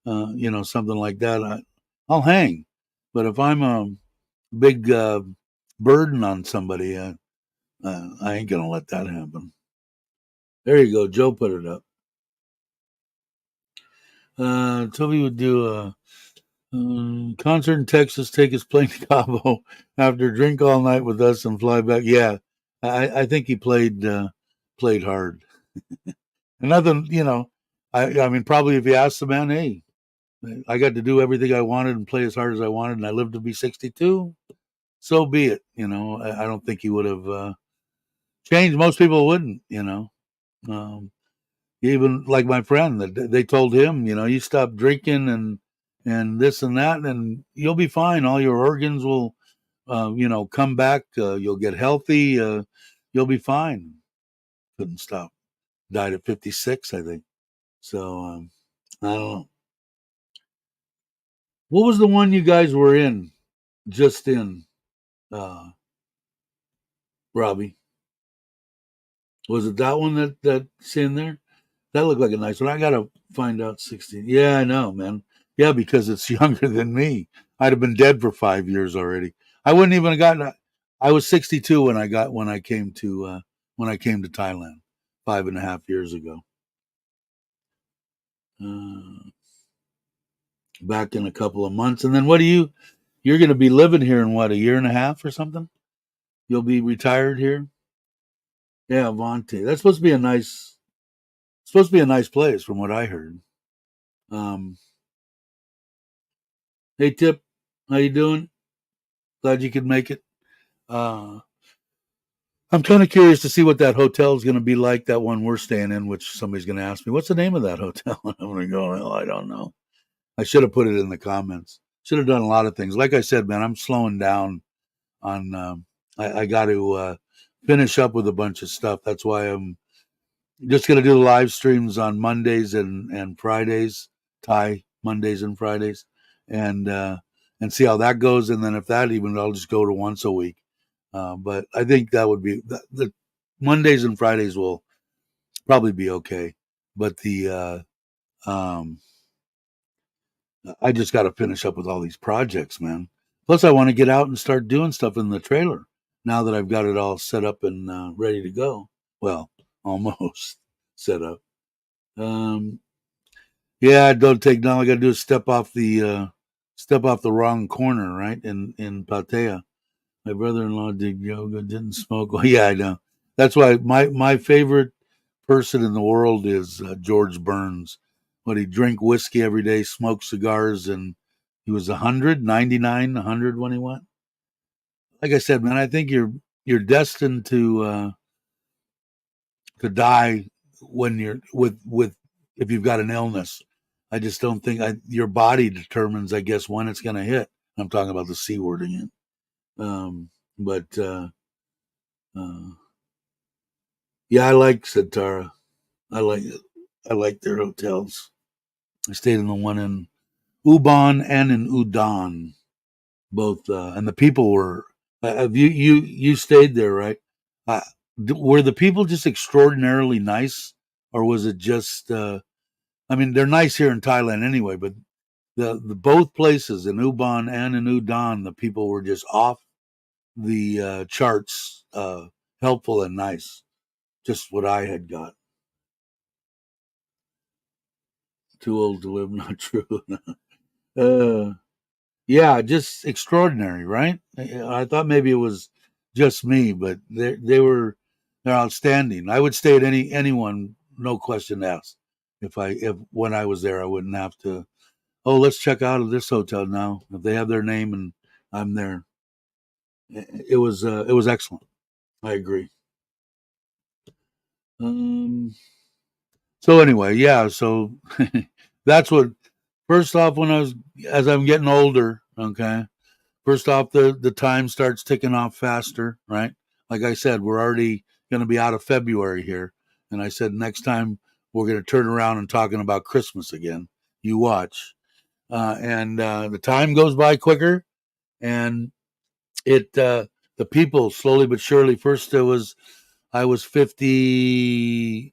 S1: Something like that. I'll hang. But if I'm a big burden on somebody, I ain't going to let that happen. There you go. Joe put it up. Toby would do a concert in Texas, take his plane to Cabo after drink all night with us and fly back. Yeah, I think he played hard. And nothing, I mean, probably if you asked the man, hey, I got to do everything I wanted and play as hard as I wanted, and I lived to be 62. So be it. I don't think he would have changed. Most people wouldn't. Um, Even like my friend, that they told him, you stop drinking and this and that, and you'll be fine. All your organs will, come back. You'll get healthy. You'll be fine. Couldn't stop. Died at 56, I think. So I don't know. What was the one you guys were in? Just in, uh, Robbie. Was it that one that's in there? That looked like a nice one. I gotta find out 16. Yeah, I know, man. Yeah, because it's younger than me. I'd have been dead for 5 years already. I wouldn't even have gotten. I was 62 when I came to Thailand 5.5 years ago. Uh, Back in a couple of months, and then what do you? You're going to be living here in what, a year and a half or something? You'll be retired here. Yeah, Vontae. That's supposed to be a nice place from what I heard. Um, hey, Tip, how you doing? Glad you could make it. Uh, I'm kind of curious to see what that hotel is going to be like, that one we're staying in, which somebody's going to ask me, what's the name of that hotel? And I'm going to go, well, I don't know. I should have put it in the comments. Should have done a lot of things. Like I said, man, I'm slowing down on, I got to finish up with a bunch of stuff. That's why I'm just going to do the live streams on Mondays and Fridays, Thai Mondays and Fridays, and and see how that goes. And then if that even, I'll just go to once a week. But I think that would be the Mondays and Fridays will probably be okay. But I just got to finish up with all these projects, man. Plus, I want to get out and start doing stuff in the trailer now that I've got it all set up and ready to go. Well, almost set up. Um, yeah, don't take now. I got to do is step off the wrong corner, right? In Pattaya. My brother-in-law did yoga, didn't smoke. Oh, yeah, I know. That's why my favorite person in the world is George Burns. But he drink whiskey every day, smoke cigars, and he was 199, 100 when he went. Like I said, man, I think you're destined to die when you're with if you've got an illness. I just don't think your body determines, I guess, when it's going to hit. I'm talking about the C word again. But uh, yeah, I like said Tara. I like it. I like their hotels. I stayed in the one in Ubon and in Udon, both, and the people were. Have you stayed there, right? Uh, were the people just extraordinarily nice, or was it just? I mean, they're nice here in Thailand anyway, but the both places in Ubon and in Udon, the people were just off the charts, helpful and nice. Just what I had got. Too old to live, not true. uh, yeah, just extraordinary, right? I thought maybe it was just me, but they're outstanding. I would stay at anyone, no question asked. If when I was there, I wouldn't have to. Oh, let's check out of this hotel now. If they have their name and I'm there. it was excellent. I agree. Um, so anyway, yeah. So that's what. First off, as I'm getting older, okay. First off, the time starts ticking off faster, right? Like I said, we're already going to be out of February here, and I said next time we're going to turn around and talking about Christmas again. You watch, and the time goes by quicker, and it the people slowly but surely. First, I was 52,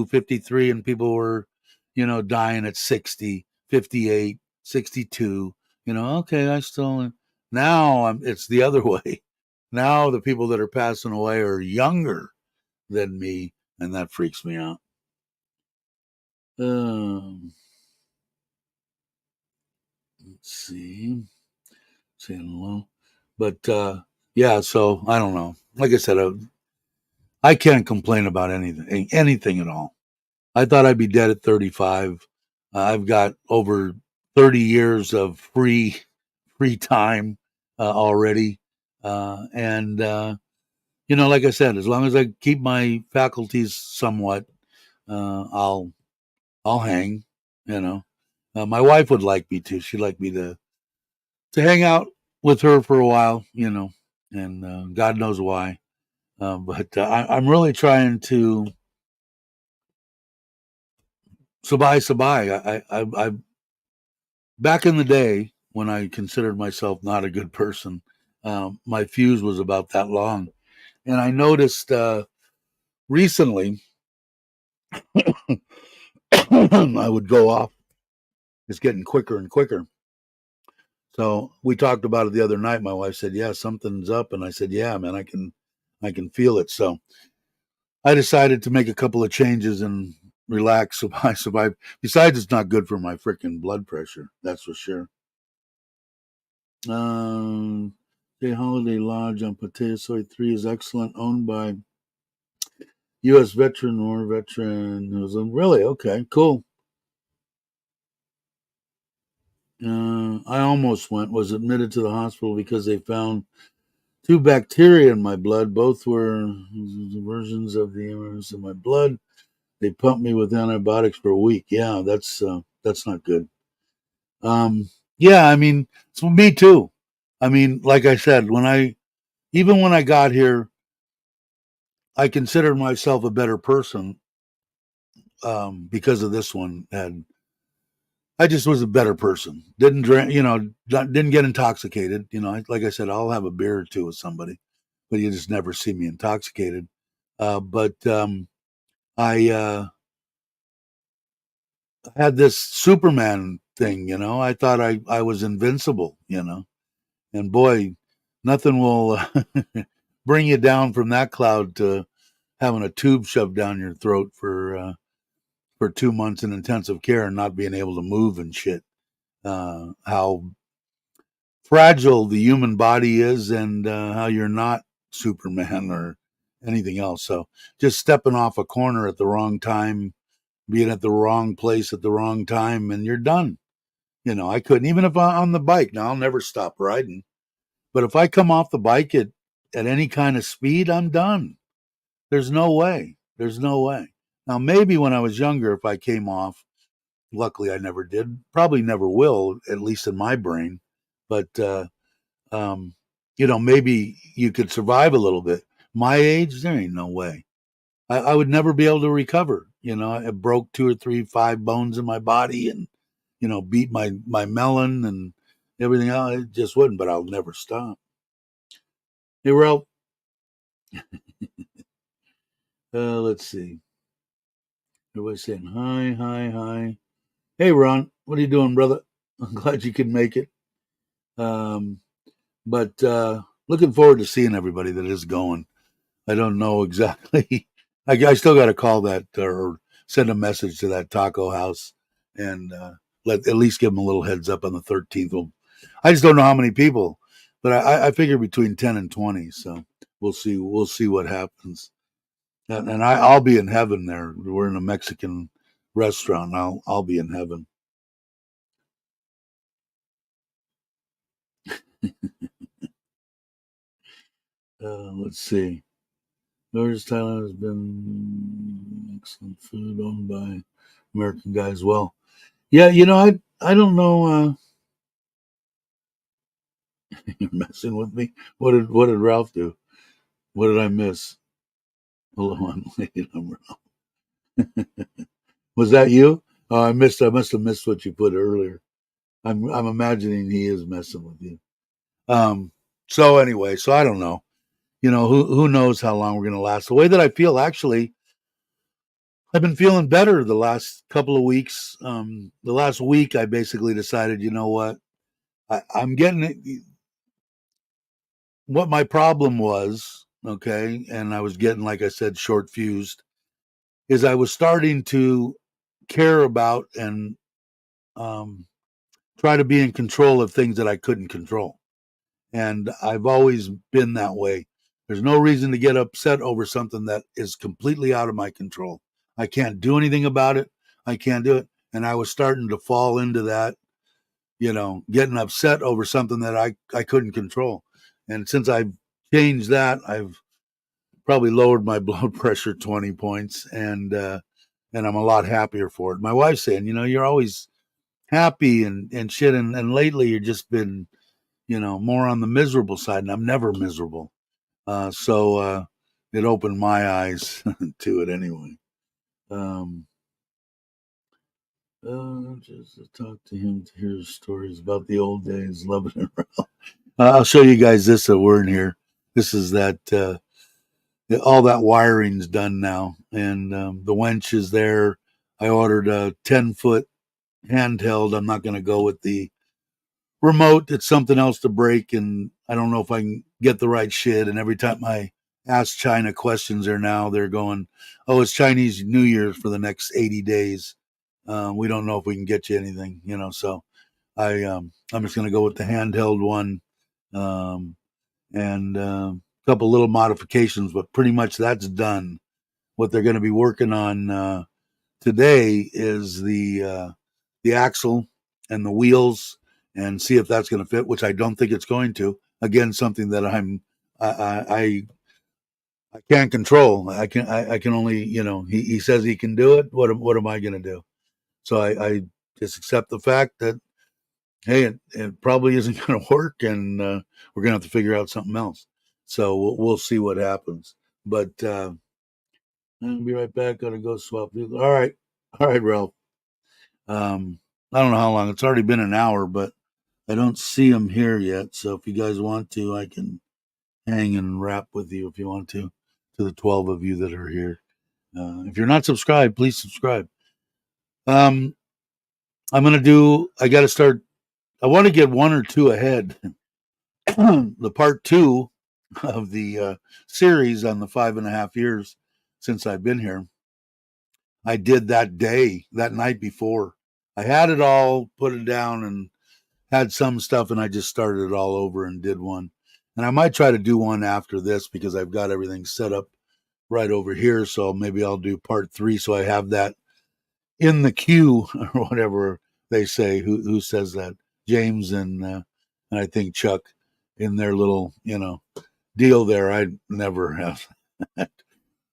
S1: 53, and people were, dying at 60, 58, 62. Okay, I still. Now it's the other way. Now the people that are passing away are younger than me, and that freaks me out. Um, let's see. Saying hello. But yeah, so I don't know. Like I said, I can't complain about anything at all. I thought I'd be dead at 35. I've got over 30 years of free time already, and like I said, as long as I keep my faculties somewhat, I'll hang. You know, my wife would like me to. She'd like me to hang out with her for a while. And God knows why. But I'm really trying to sabay. I back in the day when I considered myself not a good person, my fuse was about that long, and I noticed recently I would go off. It's getting quicker and quicker. So we talked about it the other night. My wife said, "Yeah, something's up," and I said, "Yeah, man, I can feel it." So I decided to make a couple of changes and relax. So I survive. Besides, it's not good for my freaking blood pressure. That's for sure. The Holiday Lodge on Pateasoy 3 is excellent, owned by U.S. veteran or veteran who's really okay, cool. I almost was admitted to the hospital because they found two bacteria in my blood. Both were versions of the illness in my blood. They pumped me with antibiotics for a week. Yeah, that's not good. Yeah, I mean, so me too. I mean, like I said, even when I got here, I considered myself a better person because of this one, and I just was a better person. Didn't drink, didn't get intoxicated. Like I said, I'll have a beer or two with somebody, but you just never see me intoxicated. But I had this Superman thing. I thought I was invincible. And boy, nothing will bring you down from that cloud to having a tube shoved down your throat for 2 months in intensive care and not being able to move and shit. How fragile the human body is, and how you're not Superman or anything else. So just stepping off a corner at the wrong time, being at the wrong place at the wrong time, and you're done. I couldn't, even if I'm on the bike. Now I'll never stop riding, but if I come off the bike at any kind of speed, I'm done. There's no way. There's no way. Now maybe when I was younger, if I came off, luckily I never did. Probably never will, at least in my brain. But um, maybe you could survive a little bit. My age, there ain't no way. I would never be able to recover. I broke two or three, five bones in my body, and beat my melon and everything else. It just wouldn't. But I'll never stop. Hey, Ralph. Let's see. Everybody's saying hi, hi, hi. Hey, Ron. What are you doing, brother? I'm glad you could make it. Um, but looking forward to seeing everybody that is going. I don't know exactly. I still got to call that or send a message to that taco house and let at least give them a little heads up on the 13th. Well, I just don't know how many people, but I figure between 10 and 20. So we'll see. We'll see what happens. And I'll be in heaven there. We're in a Mexican restaurant. I'll be in heaven. Let's see. Northern Thailand has been excellent food owned by American guys. Well, yeah, I don't know. You're messing with me. What did Ralph do? What did I miss? Hello, I'm late. Was that you? Oh, I missed. I must have missed what you put earlier. I'm imagining he is messing with you. Um. So anyway, so I don't know. Who knows how long we're gonna last. The way that I feel, actually, I've been feeling better the last couple of weeks. The last week, I basically decided, you know what, I'm getting it. What my problem was, okay, and I was getting, like I said, short fused, is I was starting to care about and um, try to be in control of things that I couldn't control. And I've always been that way. There's no reason to get upset over something that is completely out of my control. I can't do anything about it. I can't do it. And I was starting to fall into that, getting upset over something that I couldn't control. And since I've changed that, I've probably lowered my blood pressure 20 points, and I'm a lot happier for it. My wife's saying, you're always happy and shit, and lately you've just been, more on the miserable side, and I'm never miserable. So it opened my eyes to it anyway. Um, just to talk to him to hear stories about the old days, loving it around. I'll show you guys this that we're in here. This is that all that wiring's done now, and the winch is there. I ordered a 10-foot handheld. I'm not going to go with the remote. It's something else to break, and I don't know if I can get the right shit. And every time I ask China questions there now, they're going, "Oh, it's Chinese New Year for the next 80 days. We don't know if we can get you anything." So I'm just going to go with the handheld one, um, and a couple little modifications, but pretty much that's done. What they're going to be working on today is the axle and the wheels, and see if that's going to fit, which I don't think it's going to. Again, something that I can't control. I can only, he says he can do it. What am I going to do? So I just accept the fact that, hey, it probably isn't going to work, and we're going to have to figure out something else. So we'll see what happens. But I'll be right back. Gotta go swap. All right, Ralph. I don't know how long. It's already been an hour, but I don't see him here yet. So if you guys want to, I can hang and rap with you if you want to the 12 of you that are here. If you're not subscribed, please subscribe. Um, I got to start. I want to get one or two ahead. The part two of the series on the 5.5 years since I've been here, I did that night before. I had it all, put it down, and had some stuff, and I just started it all over and did one. And I might try to do one after this because I've got everything set up right over here. So maybe I'll do part three, so I have that in the queue or whatever they say. Who says that? James and I think Chuck in their little deal there. I never have.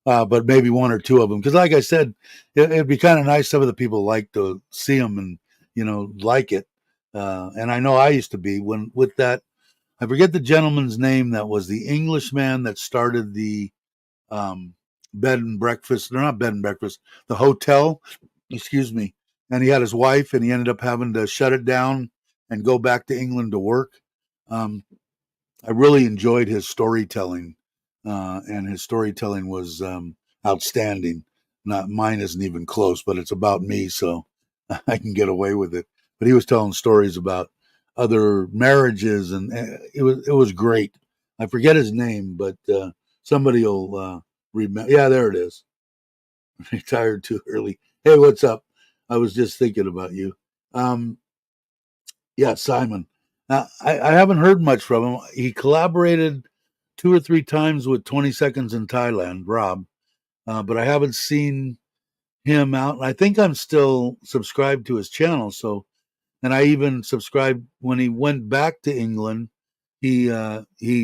S1: But maybe one or two of them, because like I said, it'd be kind of nice. Some of the people like to see them and like it. And I know I used to be when with that. I forget the gentleman's name that was the Englishman that started the bed and breakfast. They're not bed and breakfast. The hotel, excuse me. And he had his wife, and he ended up having to shut it down and go back to England to work. Um, I really enjoyed his storytelling, and his storytelling was outstanding. Not mine isn't even close, but it's about me, so I can get away with it. But he was telling stories about other marriages, and it was great. I forget his name, but somebody will remember. Yeah, there it is. Retired too early. Hey, what's up? I was just thinking about you. Um, yeah, Simon. I haven't heard much from him. He collaborated 2 or 3 times with 20 Seconds in Thailand, Rob, but I haven't seen him out. And I think I'm still subscribed to his channel. So, and I even subscribed when he went back to England. He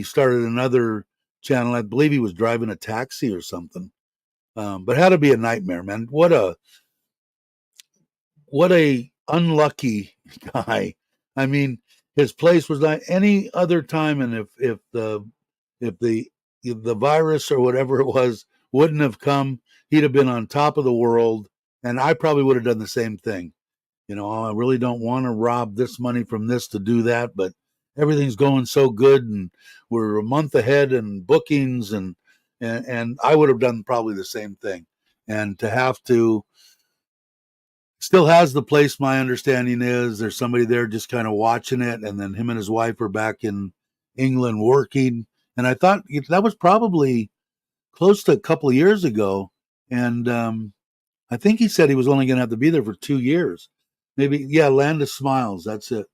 S1: started another channel. I believe he was driving a taxi or something. But it had to be a nightmare, man. What a unlucky guy. I mean, his place was not any other time, and if the virus or whatever it was wouldn't have come, he'd have been on top of the world, and I probably would have done the same thing. I really don't want to rob this money from this to do that, but everything's going so good, and we're a month ahead in bookings, and I would have done probably the same thing, and to have to still has the place. My understanding is there's somebody there just kind of watching it, and then him and his wife are back in England working. And I thought that was probably close to a couple of years ago, and I think he said he was only going to have to be there for 2 years, maybe. Yeah, Land of Smiles. That's it.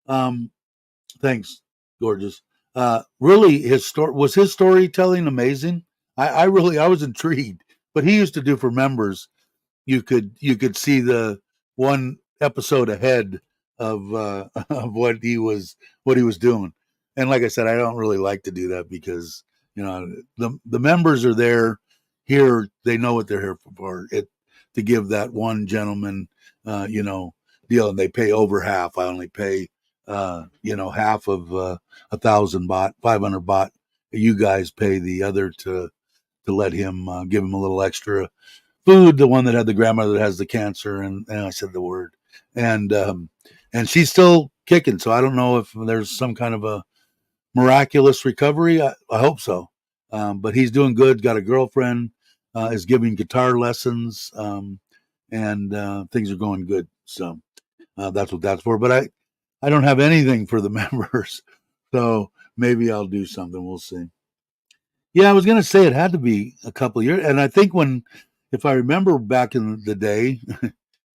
S1: Um, Thanks, gorgeous. Really, his storytelling amazing. I was intrigued. But he used to do for members, you could see the one episode ahead of of what he was doing. And like I said, I don't really like to do that because the members are there. Here they know what they're here for. It to give that one gentleman deal, and they pay over half. I only pay half of 1,000 baht, 500 baht. You guys pay the other to let him give him a little extra food, the one that had the grandmother that has the cancer, and I said the word, and and she's still kicking. So I don't know if there's some kind of a miraculous recovery. I hope so. But he's doing good. Got a girlfriend. Is giving guitar lessons, and things are going good. So that's what that's for. But I don't have anything for the members, so maybe I'll do something. We'll see. Yeah, I was going to say it had to be a couple of years, and I think if I remember back in the day,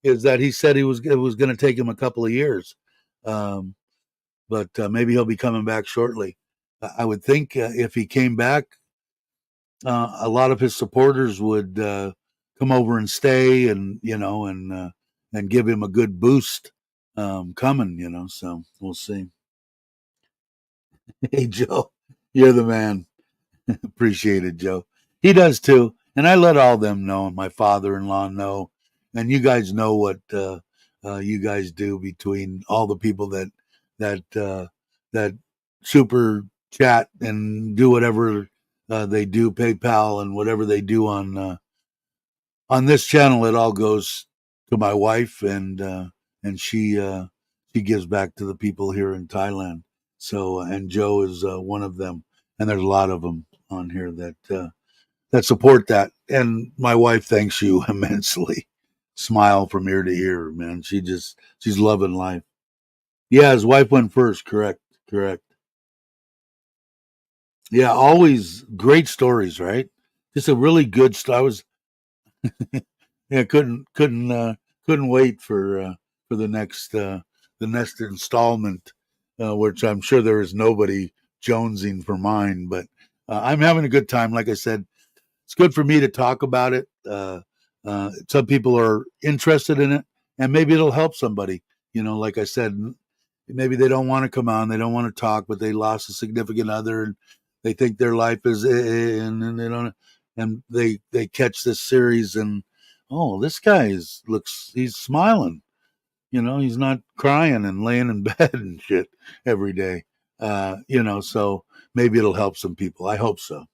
S1: is that he said it was going to take him a couple of years, um, but maybe he'll be coming back shortly. I would think if he came back, a lot of his supporters would come over and stay, and give him a good boost coming. So we'll see. Hey Joe, you're the man. Appreciate it, Joe. He does too, and I let all them know, and my father-in-law know, and you guys know what you guys do between all the people that that super chat and do whatever they do, PayPal and whatever they do on this channel. It all goes to my wife, and she gives back to the people here in Thailand. So, and Joe is one of them, and there's a lot of them on here that support that. And my wife thanks you immensely. Smile from ear to ear, man. She's loving life. Yeah, his wife went first. Correct. Correct. Yeah, always great stories, right? Just a really good story. Yeah, couldn't wait for the next installment, which I'm sure there is nobody jonesing for mine, but I'm having a good time. Like I said, it's good for me to talk about it. Some people are interested in it, and maybe it'll help somebody. Like I said, maybe they don't want to come on, they don't want to talk, but they lost a significant other, and they think their life is, and they don't, and they catch this series, and oh, this guy he's smiling. He's not crying and laying in bed and shit every day. So maybe it'll help some people. I hope so.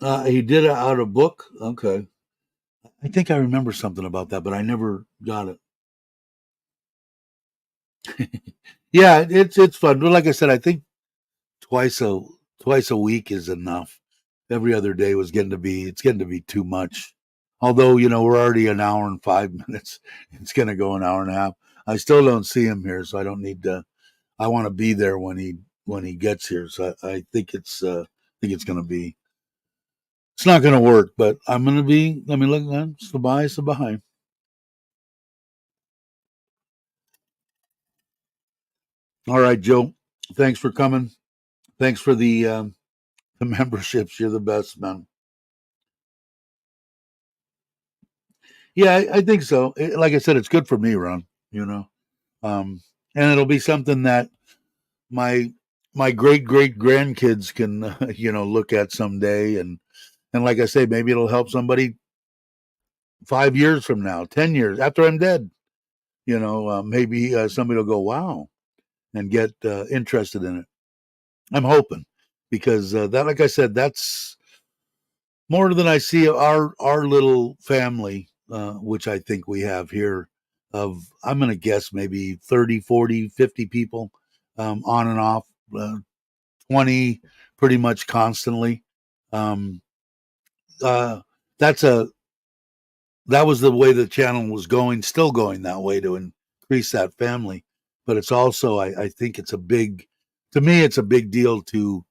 S1: Uh, he did it out of book. Okay, I think I remember something about that, but I never got it. Yeah, it's fun. But like I said, I think twice a twice a week is enough. Every other day it's getting to be too much. Although we're already an hour and 5 minutes. It's going to go an hour and a half. I still don't see him here, so I don't need to. I want to be there when he gets here. So I think it's going to be. It's not going to work, but I'm going to be. Let me look. Sabay, sabay. All right, Joe. Thanks for coming. Thanks for the memberships. You're the best, man. Yeah, I think so. Like I said, it's good for me, Ron. You know. And it'll be something that my my great great grandkids can look at someday, and like I say, maybe it'll help somebody 5 years from now, 10 years after I'm dead. Maybe somebody will go, wow, and get interested in it. I'm hoping, because that, like I said, that's more than I see our little family, which I think we have here, of, I'm going to guess, maybe 30, 40, 50 people, on and off, 20 pretty much constantly. Um, uh, that's a that was the way the channel was going, still going that way, to increase that family. But it's also, I think it's a big, to me, it's a big deal to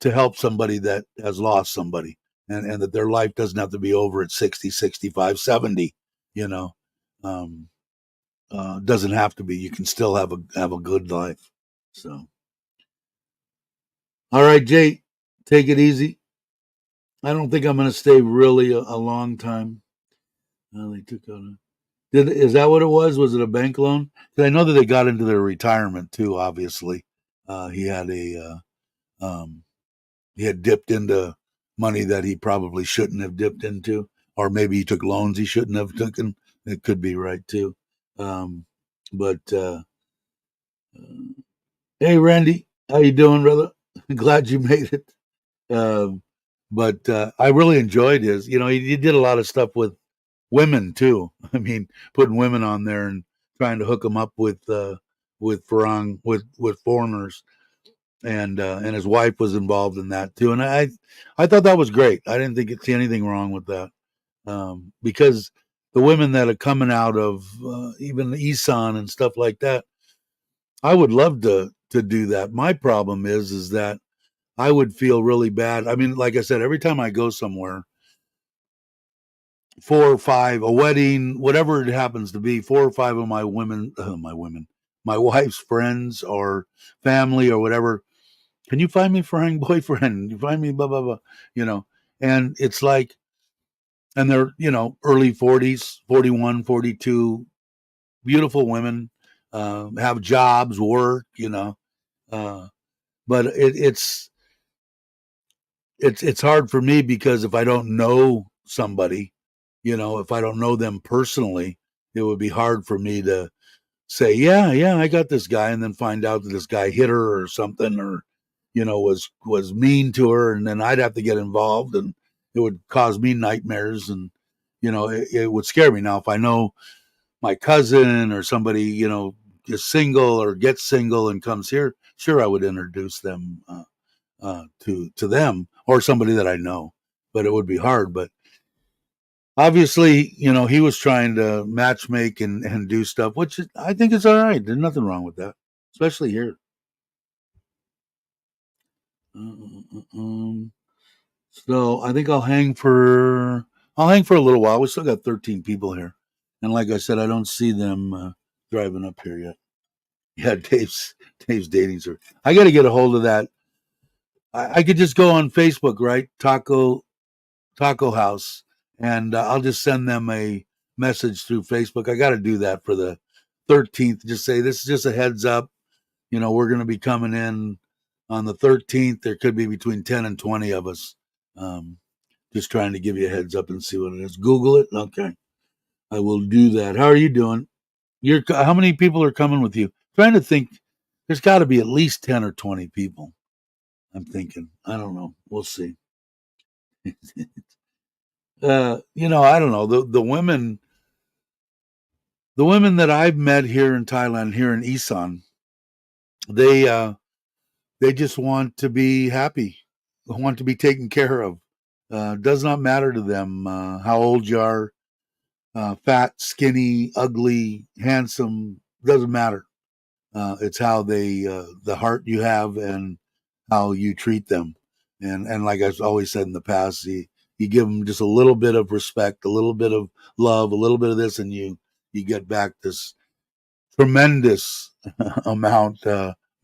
S1: help somebody that has lost somebody, and that their life doesn't have to be over at 60, 65, 70. You know, um, doesn't have to be. You can still have a good life. So, all right, Jay, take it easy. I don't think I'm going to stay really a long time. They took out a. Is that what it was? Was it a bank loan? 'Cause I know that they got into their retirement too. Obviously, he had he had dipped into money that he probably shouldn't have dipped into, or maybe he took loans he shouldn't have taken. It could be right too. Um, but hey, Randy, how you doing, brother? Glad you made it. Um, but I really enjoyed his. He did a lot of stuff with women too. I mean, putting women on there and trying to hook them up with Farang, with foreigners, and his wife was involved in that too. And I thought that was great. I didn't see anything wrong with that, because the women that are coming out of even Isan and stuff like that, I would love to do that. My problem is that I would feel really bad. I mean, like I said, every time I go somewhere, four or five, a wedding, whatever it happens to be, four or five of my wife's friends or family or whatever, can you find me Frank boyfriend? Can you find me blah blah blah, you know? And it's like, and they're, early 40s, 41, 42, beautiful women, have jobs, work, uh, but it's hard for me, because if I don't know somebody, if I don't know them personally, it would be hard for me to say, yeah, yeah, I got this guy, and then find out that this guy hit her or something, or was mean to her, and then I'd have to get involved, and it would cause me nightmares, and it would scare me. Now, if I know my cousin or somebody, is single or gets single and comes here, sure, I would introduce them to them, or somebody that I know. But it would be hard. But obviously, he was trying to match make and do stuff, which I think is all right. There's nothing wrong with that, especially here. Um, so I think I'll hang for a little while. We still got 13 people here, and like I said, I don't see them driving up here yet. Yeah, Dave's dating her. I got to get a hold of that. I could just go on Facebook, right? Taco House, and I'll just send them a message through Facebook. I got to do that for the 13th. Just say, this is just a heads up. We're going to be coming in on the 13th. There could be between 10 and 20 of us. Um, just trying to give you a heads up and see what it is. Google it. Okay, I will do that. How are you doing? How many people are coming with you? Trying to think. There's got to be at least 10 or 20 people. I'm thinking. I don't know. We'll see. I don't know. The women that I've met here in Thailand, here in Isan, they they just want to be happy, want to be taken care of. Does not matter to them how old you are, fat, skinny, ugly, handsome. Doesn't matter. It's how the heart you have, and how you treat them. And like I've always said in the past, you give them just a little bit of respect, a little bit of love, a little bit of this, and you get back this tremendous amount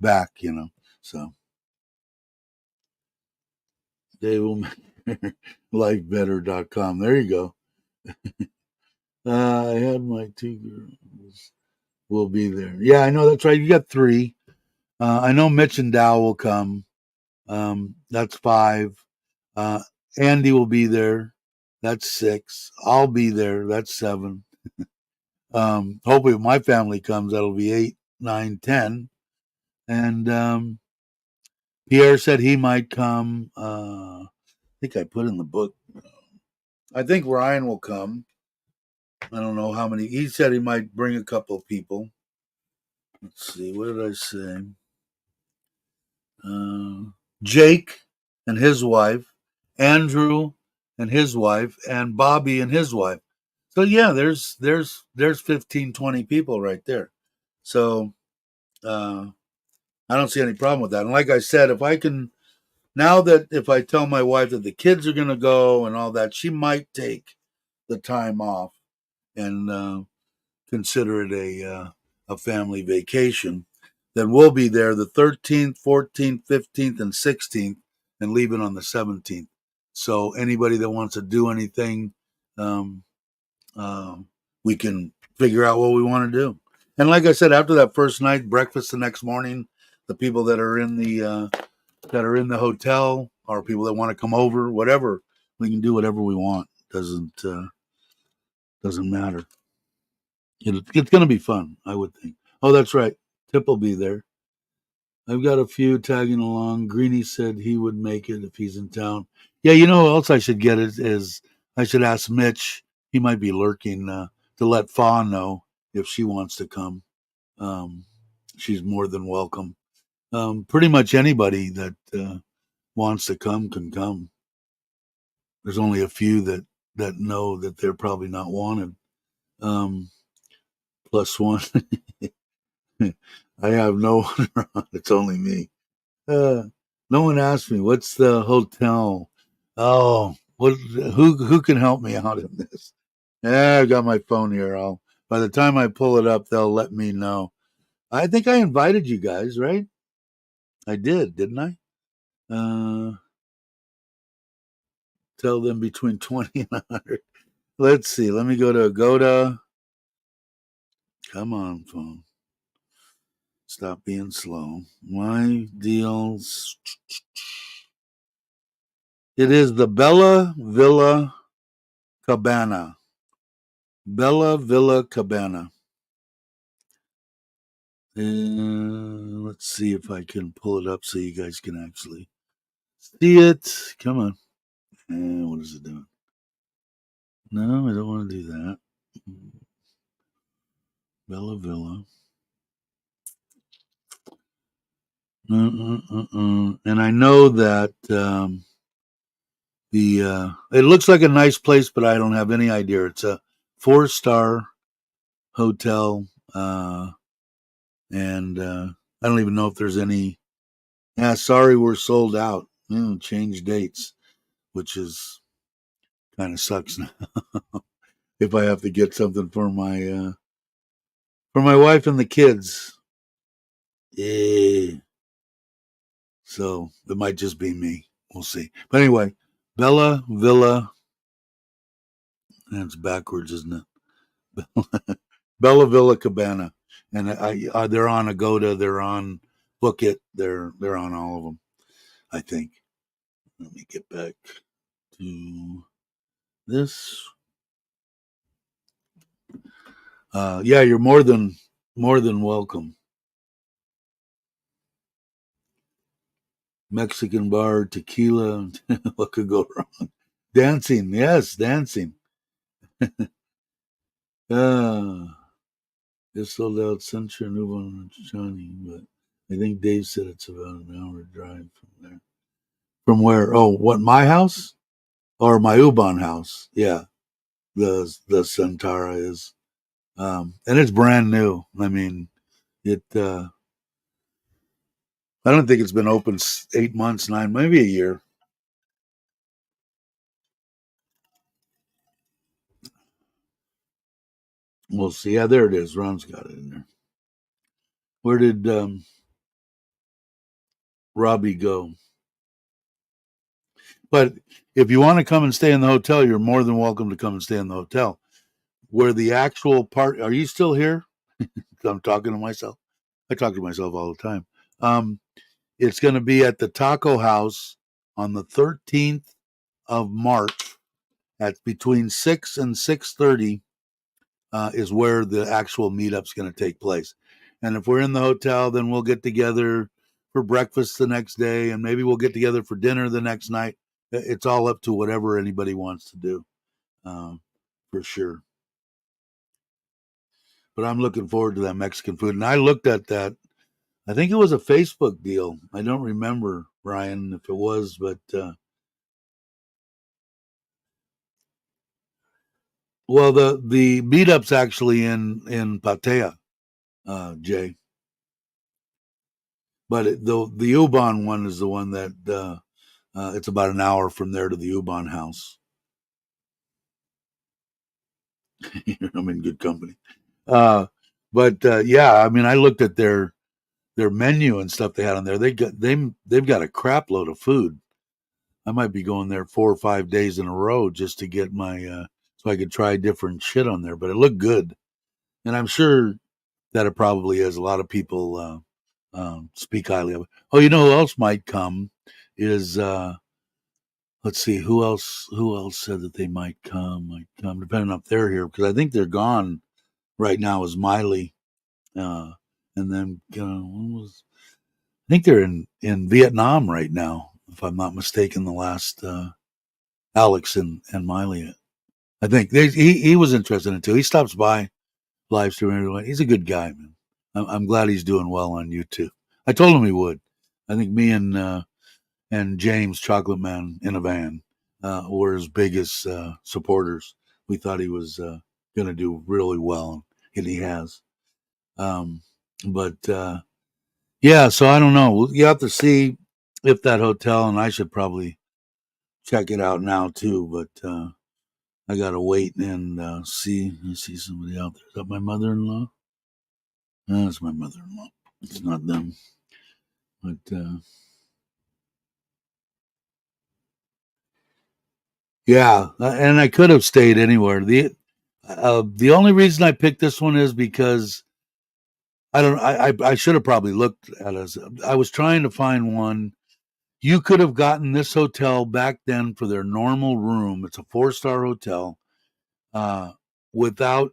S1: back. So they will make lifebetter.com. There you go. I had my two girls. will be there. Yeah, I know that's right. You got three. I know Mitch and Dow will come. That's five. Uh, Andy will be there. That's six. I'll be there. That's seven. Hopefully, if my family comes, that'll be eight, nine, 10. And Pierre said he might come. I think I put in the book. I think Ryan will come. I don't know how many. He said he might bring a couple of people. Let's see. What did I say? Uh, Jake and his wife, Andrew and his wife, and Bobby and his wife. So yeah, there's 15, 20 people right there. So I don't see any problem with that. And like I said, if I can now that if I tell my wife that the kids are going to go and all that, she might take the time off and consider it a family vacation. Then we'll be there the 13th, 14th, 15th, and 16th, and leaving on the 17th. So anybody that wants to do anything, um, we can figure out what we want to do. And like I said, after that first night, breakfast the next morning, the people that are in the hotel or people that want to come over, whatever, we can do whatever we want. Doesn't matter. It's going to be fun, I would think. Oh, that's right. Tip will be there. I've got a few tagging along. Greeny said he would make it if he's in town. Yeah, you know what else I should get is I should ask Mitch. He might be lurking to let Fawn know if she wants to come. Um, she's more than welcome. Pretty much anybody that wants to come can come. There's only a few that know that they're probably not wanted. Um, plus one. I have no one around. It's only me. Uh, no one asked me what's the hotel. Oh, what? Who can help me out in this? Yeah, I've got my phone here. I'll by the time I pull it up, they'll let me know. I think I invited you guys, right? I did, didn't I? Tell them between 20 and 100. Let's see. Let me go to Agoda. Come on, phone. Stop being slow. My deals. It is the Bella Villa Cabana. Bella Villa Cabana. Let's see if I can pull it up so you guys can actually see it. Come on. What is it doing? No, I don't want to do that. Bella Villa. And I know that it looks like a nice place, but I don't have any idea. It's a 4-star hotel, and I don't even know if there's any. Yeah, sorry, we're sold out. Change dates, which is kind of sucks now. If I have to get something for my wife and the kids, so it might just be me. We'll see. But anyway, Bella Villa. That's backwards, isn't it? Bella Villa Cabana, and they're on Agoda, they're on Book It, they're on all of them. I think. Let me get back to this. Yeah, you're more than welcome. Mexican bar, tequila. What could go wrong? Dancing, yes, dancing. Just sold out Central New one Johnny, but I think Dave said it's about an hour drive from there. From where? Oh, what, my house? Or my Ubon house? Yeah, the Santara is, and it's brand new. I mean, it. I don't think it's been open 8 months, nine, maybe a year. We'll see. Yeah, there it is. Ron's got it in there. Where did Robbie go? But if you want to come and stay in the hotel, you're more than welcome to come and stay in the hotel. Where the actual part? Are you still here? I'm talking to myself. I talk to myself all the time. Um, it's going to be at the Taco House on the 13th of March at between 6 and 6:30 is where the actual meetup's going to take place. And if we're in the hotel, then we'll get together for breakfast the next day, and maybe we'll get together for dinner the next night. It's all up to whatever anybody wants to do, for sure. But I'm looking forward to that Mexican food. And I looked at that. I think it was a Facebook deal. I don't remember, Brian, if it was, but well, the meetup's actually in Patea, Jay. But the U-Bahn one is the one that it's about an hour from there to the U-Bahn house. I'm in good company. Uh, but yeah, I mean, I looked at their menu and stuff they had on there. They've got a crap load of food. I might be going there 4 or 5 days in a row just to get my so I could try different shit on there. But it looked good, and I'm sure that it probably is. A lot of people speak highly of it. Oh, you know who else might come? Is let's see who else. Who else said that they might come? Might come, depending on if they're here, because I think they're gone right now. Is Miley, uh, and then when was? I think they're in Vietnam right now, if I'm not mistaken. The last Alex and Miley. I think he was interested in it too. He stops by live streaming. He's a good guy, man. I'm glad he's doing well on YouTube. I told him he would. I think me and James Chocolate Man in a van were his biggest supporters. We thought he was going to do really well, and he has. Um, but yeah, so I don't know. You have to see if that hotel, and I should probably check it out now too. But I gotta wait and see. I see somebody out there. Is that my mother-in-law? No, it's my mother-in-law. It's not them. But yeah, and I could have stayed anywhere. The only reason I picked this one is because I don't. I should have probably looked at it. I was trying to find one. You could have gotten this hotel back then for their normal room. It's a 4-star hotel. Uh, without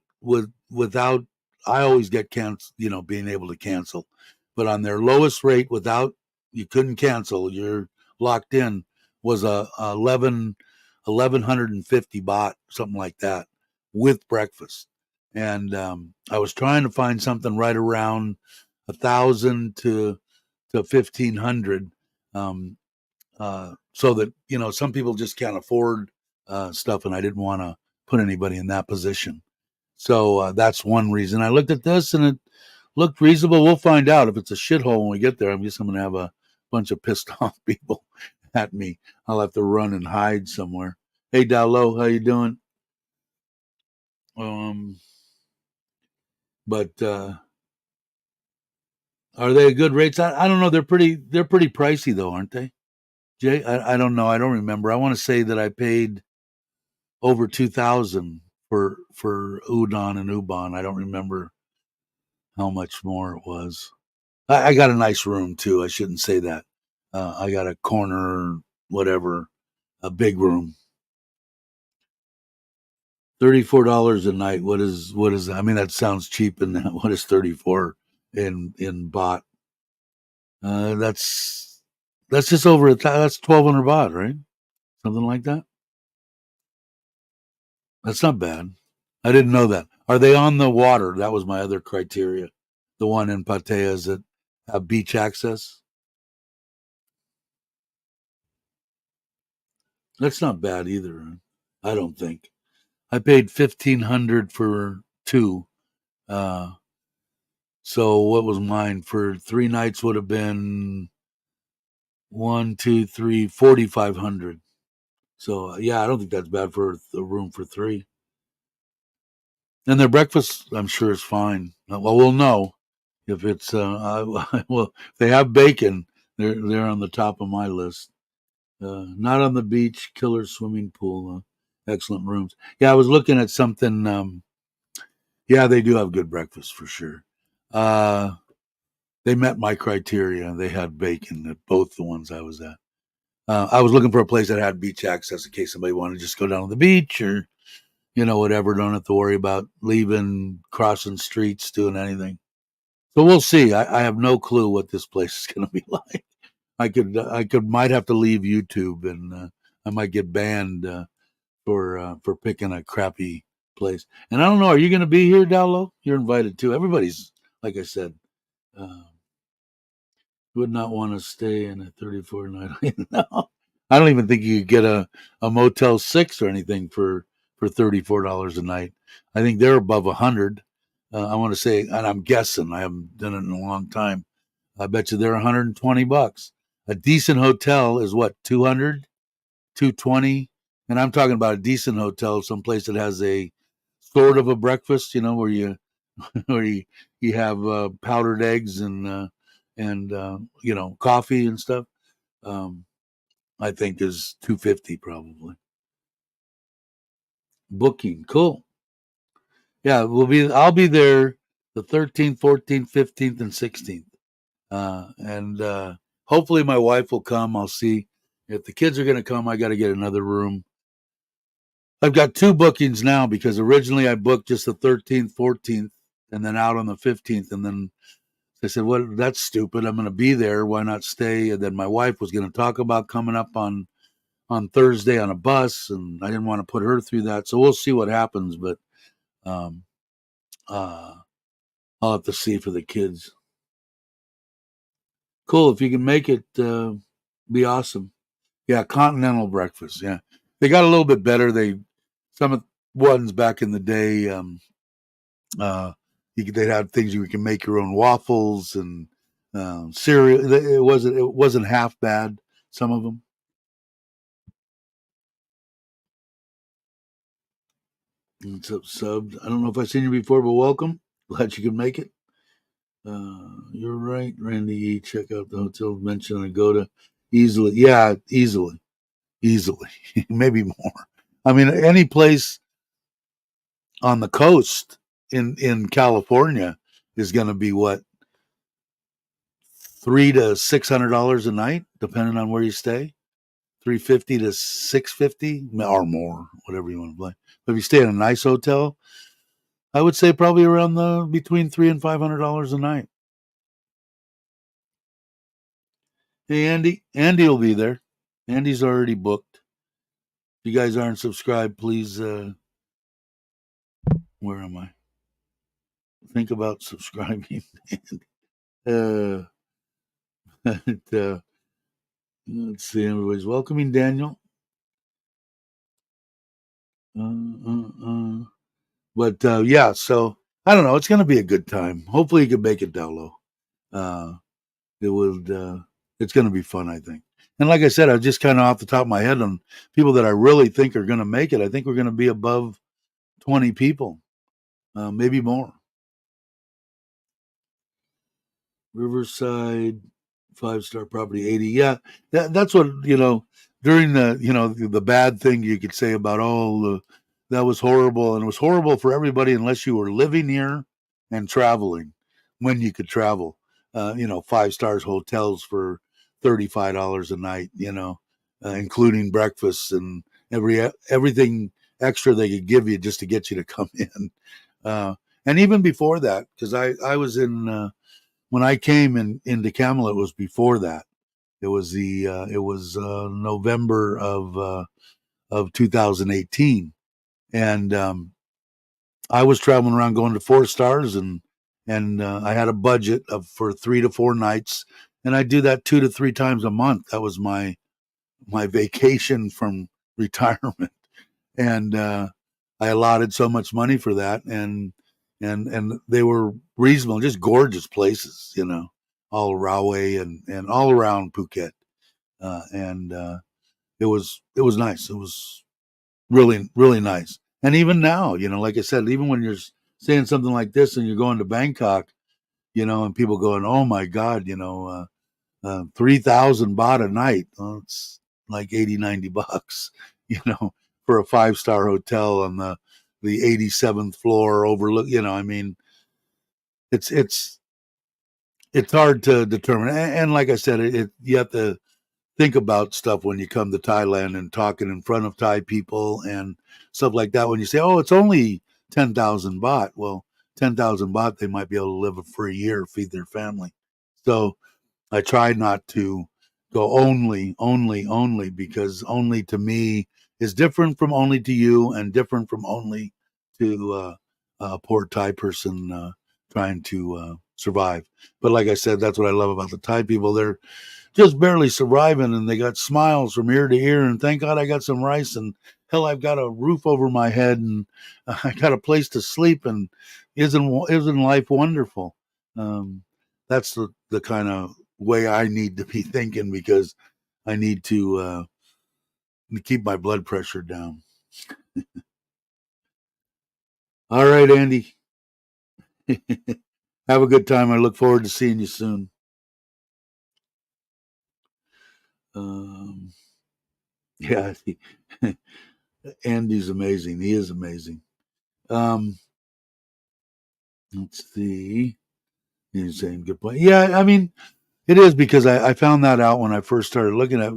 S1: I always get cancel, being able to cancel, but on their lowest rate, without you couldn't cancel, you're locked in, was a 1150 baht, something like that, with breakfast. And I was trying to find something right around 1,000 to 1,500, um, so that some people just can't afford stuff, and I didn't want to put anybody in that position. So that's one reason. I looked at this and it looked reasonable. We'll find out if it's a shithole when we get there. I'm going to have a bunch of pissed off people at me. I'll have to run and hide somewhere. Hey, Dallo, how you doing? Um, but are they good rates? I don't know. They're pretty pricey though, aren't they? Jay, I don't know. I don't remember. I want to say that I paid over 2,000 for udon and uban. I don't remember how much more it was. I got a nice room too. I shouldn't say that. I got a corner, whatever, a big room. $34 a night. What is that? I mean, that sounds cheap. And what is 34 in baht? That's just over that's 1,200 baht, right? Something like that. That's not bad. I didn't know that. Are they on the water? That was my other criteria. The one in Pattaya, is it have beach access? That's not bad either. I don't think. I paid 1,500 for two. Uh, so what was mine for 3 nights would have been one, two, three, 4,500. So yeah, I don't think that's bad for a room for three. And their breakfast, I'm sure, is fine. Well, we'll know if it's well, if they have bacon. They're on the top of my list. Not on the beach, killer swimming pool, excellent rooms. Yeah, I was looking at something Yeah, they do have good breakfast for sure. Uh, they met my criteria. They had bacon at both the ones I was at. I was looking for a place that had beach access in case somebody wanted to just go down to the beach or, whatever. Don't have to worry about leaving, crossing streets, doing anything. So we'll see. I have no clue what this place is going to be like. Might have to leave YouTube, and I might get banned for picking a crappy place. And I don't know. Are you going to be here, Dallo? You're invited too. Everybody's, like I said, uh, would not want to stay in a 34 night. No, I don't even think you could get a Motel 6 or anything for $34 a night. I think they're above 100. I want to say, and I'm guessing. I haven't done it in a long time. I bet you they're $120. A decent hotel is what, 200, 220, and I'm talking about a decent hotel, someplace that has a sort of a breakfast, where you where you have powdered eggs and coffee and stuff. Um, I think is 250 probably. Booking, cool. Yeah, I'll be there the 13th, 14th, 15th, and 16th. And hopefully my wife will come. I'll see if the kids are going to come. I got to get another room. I've got two bookings now because originally I booked just the 13th, 14th, and then out on the 15th. And then I said, well, that's stupid. I'm going to be there. Why not stay? And then my wife was going to talk about coming up on Thursday on a bus, and I didn't want to put her through that. So we'll see what happens. But um, uh, I'll have to see for the kids. Cool. If you can make it, be awesome. Yeah, continental breakfast. Yeah, they got a little bit better. Some of the ones back in the day. Uh, they'd have things you can make your own waffles and cereal. It wasn't half bad. Some of them. What's up, subs? I don't know if I've seen you before, but welcome. Glad you could make it. You're right, Randy. Check out the hotel mentioned and go to easily. Yeah, easily, maybe more. I mean, any place on the coast in California is going to be what, $300 to $600 a night, depending on where you stay. 350 to 650 or more, whatever you want to play. But if you stay in a nice hotel, I would say probably around the between $300 and $500 a night. Hey, Andy will be there. Andy's already booked. If you guys aren't subscribed, please. Where am I? Think about subscribing. uh, let's see. Everybody's welcoming Daniel. But yeah, so I don't know. It's going to be a good time. Hopefully, you can make it down low. Uh, it would. It's going to be fun, I think. And like I said, I just kind of off the top of my head on people that I really think are going to make it. I think we're going to be above 20 people, maybe more. Riverside, 5-star property, 80. Yeah, that's what during the bad thing you could say about that was horrible, and it was horrible for everybody unless you were living here and traveling when you could travel. 5 stars hotels for $35 a night. Including breakfast and everything extra they could give you just to get you to come in. And even before that, because I was in. When I came into Camelot, it was before that. It was November of 2018, and I was traveling around going to 4 stars, and I had a budget for 3 to 4 nights, and I do that 2 to 3 times a month. That was my vacation from retirement, and I allotted so much money for that, and they were reasonable, just gorgeous places, all Rahway and all around Phuket, and it was nice. It was really really nice. And even now, like I said, even when you're saying something like this and you're going to Bangkok, and people going, "Oh my God," 3,000 baht a night. Well, it's like $80-$90, you know, for a 5-star hotel on the the 87th floor overlook. I mean, it's it's hard to determine. And like I said, you have to think about stuff when you come to Thailand and talking in front of Thai people and stuff like that. When you say, "Oh, it's only 10,000 baht," well, 10,000 baht they might be able to live for a year, feed their family. So I try not to go only because only to me is different from only to you and different from only to a poor Thai person trying to survive. But like I said, that's what I love about the Thai people. They're just barely surviving and they got smiles from ear to ear. And thank God I got some rice and hell, I've got a roof over my head and I got a place to sleep. And isn't life wonderful? Um, that's the kind of way I need to be thinking because I need to keep my blood pressure down. All right, Andy. Have a good time. I look forward to seeing you soon. Um, yeah, Andy's amazing. He is amazing. Um, let's see. He's saying good point. Yeah, I mean, it is because I found that out when I first started looking at,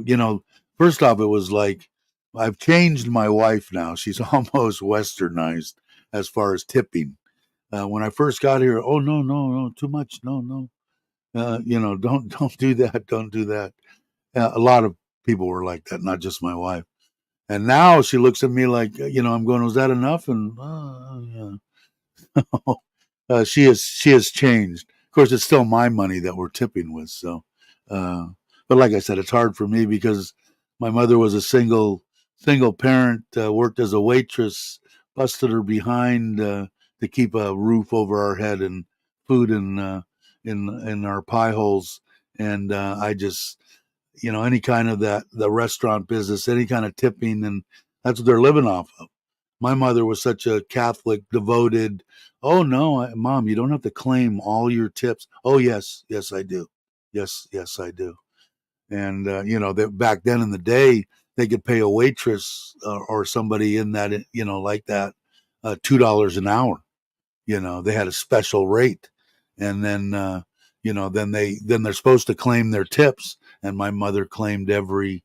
S1: first off, it was like I've changed my wife now. She's almost westernized as far as tipping. When I first got here, oh no, no, no, too much, no, no, don't do that, don't do that. A lot of people were like that, not just my wife. And now she looks at me like, I'm going, was that enough? And yeah. She has changed. Of course, it's still my money that we're tipping with. So, uh, but like I said, it's hard for me because my mother was a single parent, worked as a waitress, busted her behind to keep a roof over our head and food in our pie holes. And I just, any kind of the restaurant business, any kind of tipping, and that's what they're living off of. My mother was such a Catholic, devoted. Oh no, Mom, you don't have to claim all your tips. Oh yes, yes I do. Yes, yes I do. And that back then in the day, they could pay a waitress or somebody in that, like that, $2 an hour. They had a special rate, and then then they're supposed to claim their tips. And my mother claimed every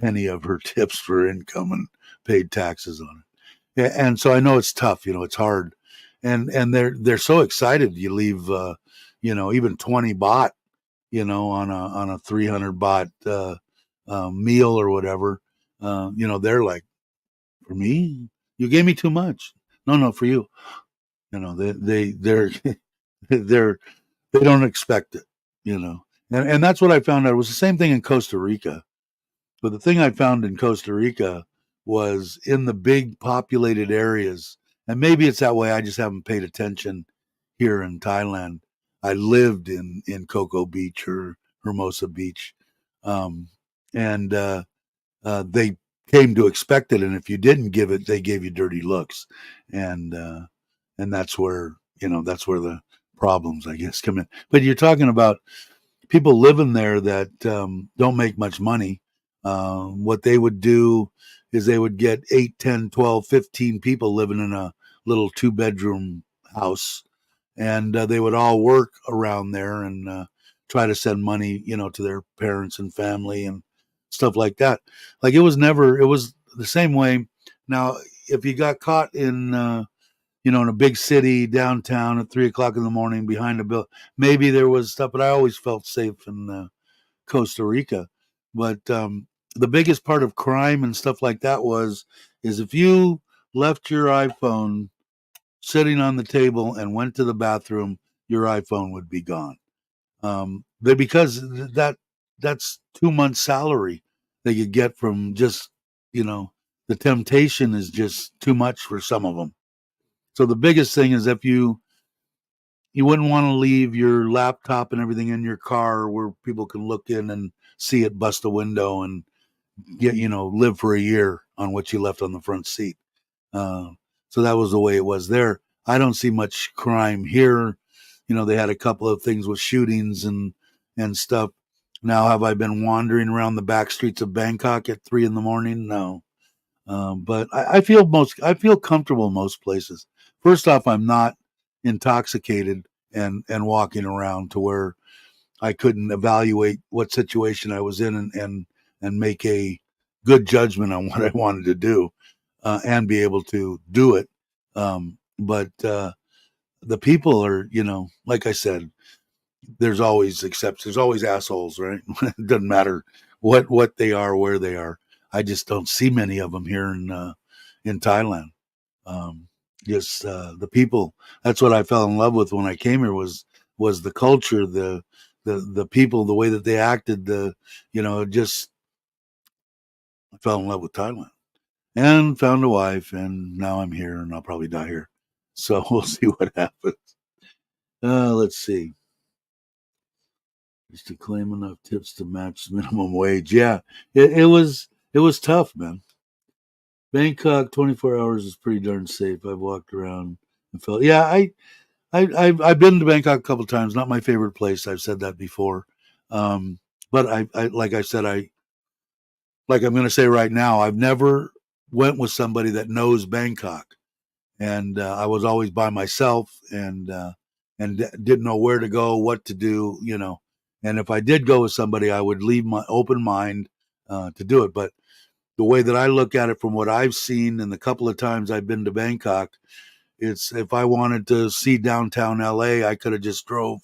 S1: penny of her tips for income and paid taxes on it. Yeah, and so I know it's tough. It's hard, and they're so excited. You leave, even 20 baht, on a 300 baht meal or whatever. They're like, for me, you gave me too much. No, no, for you. They're they're they don't expect it. And that's what I found out. It was the same thing in Costa Rica. But the thing I found in Costa Rica was in the big populated areas, and maybe it's that way. I just haven't paid attention here in Thailand. I lived in Cocoa Beach or Hermosa Beach, um, and they came to expect it. And if you didn't give it, they gave you dirty looks, and uh, and that's where the problems, I guess, come in. But you're talking about people living there that don't make much money. What they would do is they would get 8, 10, 12, 15 people living in a little 2-bedroom house, and they would all work around there and try to send money, to their parents and family and stuff like that. Like it was the same way. Now, if you got caught in a big city downtown at 3 o'clock in the morning behind a bill. Maybe there was stuff, but I always felt safe in Costa Rica. But the biggest part of crime and stuff like that is if you left your iPhone sitting on the table and went to the bathroom, your iPhone would be gone. Because that's 2 months' salary they could get from just the temptation is just too much for some of them. So the biggest thing is if you wouldn't want to leave your laptop and everything in your car where people can look in and see it, bust a window, and live for a year on what you left on the front seat. Uh, so that was the way it was there. I don't see much crime here. They had a couple of things with shootings and stuff. Now, have I been wandering around the back streets of Bangkok at 3 in the morning? No. But I feel comfortable in most places. First off, I'm not intoxicated and walking around to where I couldn't evaluate what situation I was in and make a good judgment on what I wanted to do and be able to do it. But the people are, like I said, there's always exceptions. There's always assholes, right? It doesn't matter what they are, where they are. I just don't see many of them here in Thailand. Um, just the people. That's what I fell in love with when I came here was the culture, the people, the way that they acted. Just I fell in love with Thailand and found a wife, and now I'm here, and I'll probably die here. So we'll see what happens. Let's see. Just to claim enough tips to match minimum wage. Yeah, it was tough, man. Bangkok 24 hours is pretty darn safe. I've walked around and felt. Yeah, I've been to Bangkok a couple times. Not my favorite place. I've said that before. But I like I said like I'm going to say right now. I've never went with somebody that knows Bangkok, and I was always by myself and didn't know where to go, what to do. And if I did go with somebody, I would leave my open mind to do it. But the way that I look at it from what I've seen and the couple of times I've been to Bangkok, it's if I wanted to see downtown LA, I could have just drove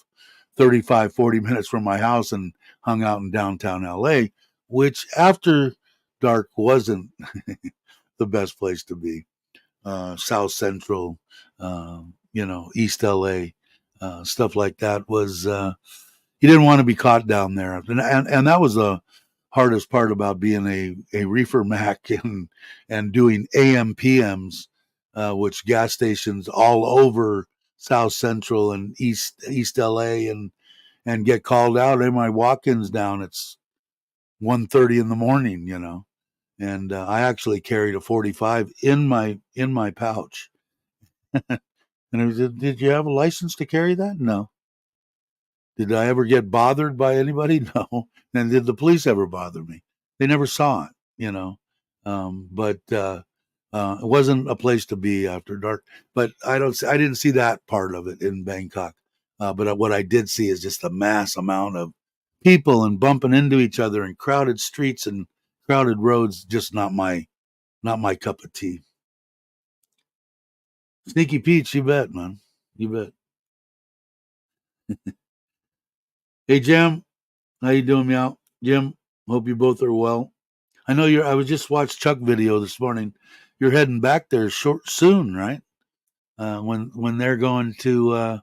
S1: 35, 40 minutes from my house and hung out in downtown LA, which after dark wasn't the best place to be. South Central, East LA, stuff like that was, you didn't want to be caught down there. And that was the hardest part about being a reefer Mac and doing AM PMs, which gas stations all over South Central and East LA and get called out. And my walk-ins down, it's 1:30 in the morning. And I actually carried a 45 in my pouch. And I said, "Did you have a license to carry that?" No. Did I ever get bothered by anybody? No. And did the police ever bother me? They never saw it. But it wasn't a place to be after dark. But I didn't see that part of it in Bangkok. But what I did see is just a mass amount of people and bumping into each other and crowded streets and crowded roads. Just not my cup of tea. Sneaky Pete, you bet, man. You bet. Hey, Jim, how you doing, meow? Jim, hope you both are well. I know I was just watched Chuck video this morning. You're heading back there short soon, right? When they're going to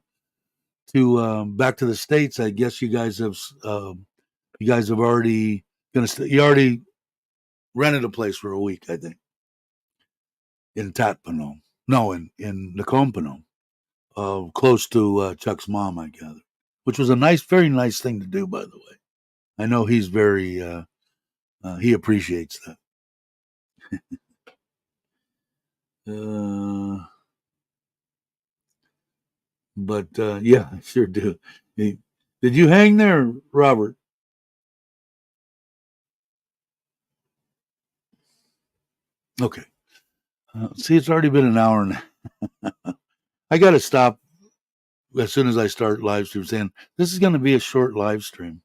S1: back to the States, I guess you guys have already you already rented a place for a week, I think, in Tatpanong. No, in Nakompanong, close to Chuck's mom, I gather, which was a very nice thing to do, by the way. I know he's very he appreciates that. But yeah, I sure do. Did you hang there, Robert? Okay. See, it's already been an hour, and I got to stop as soon as I start live stream saying this is going to be a short live stream.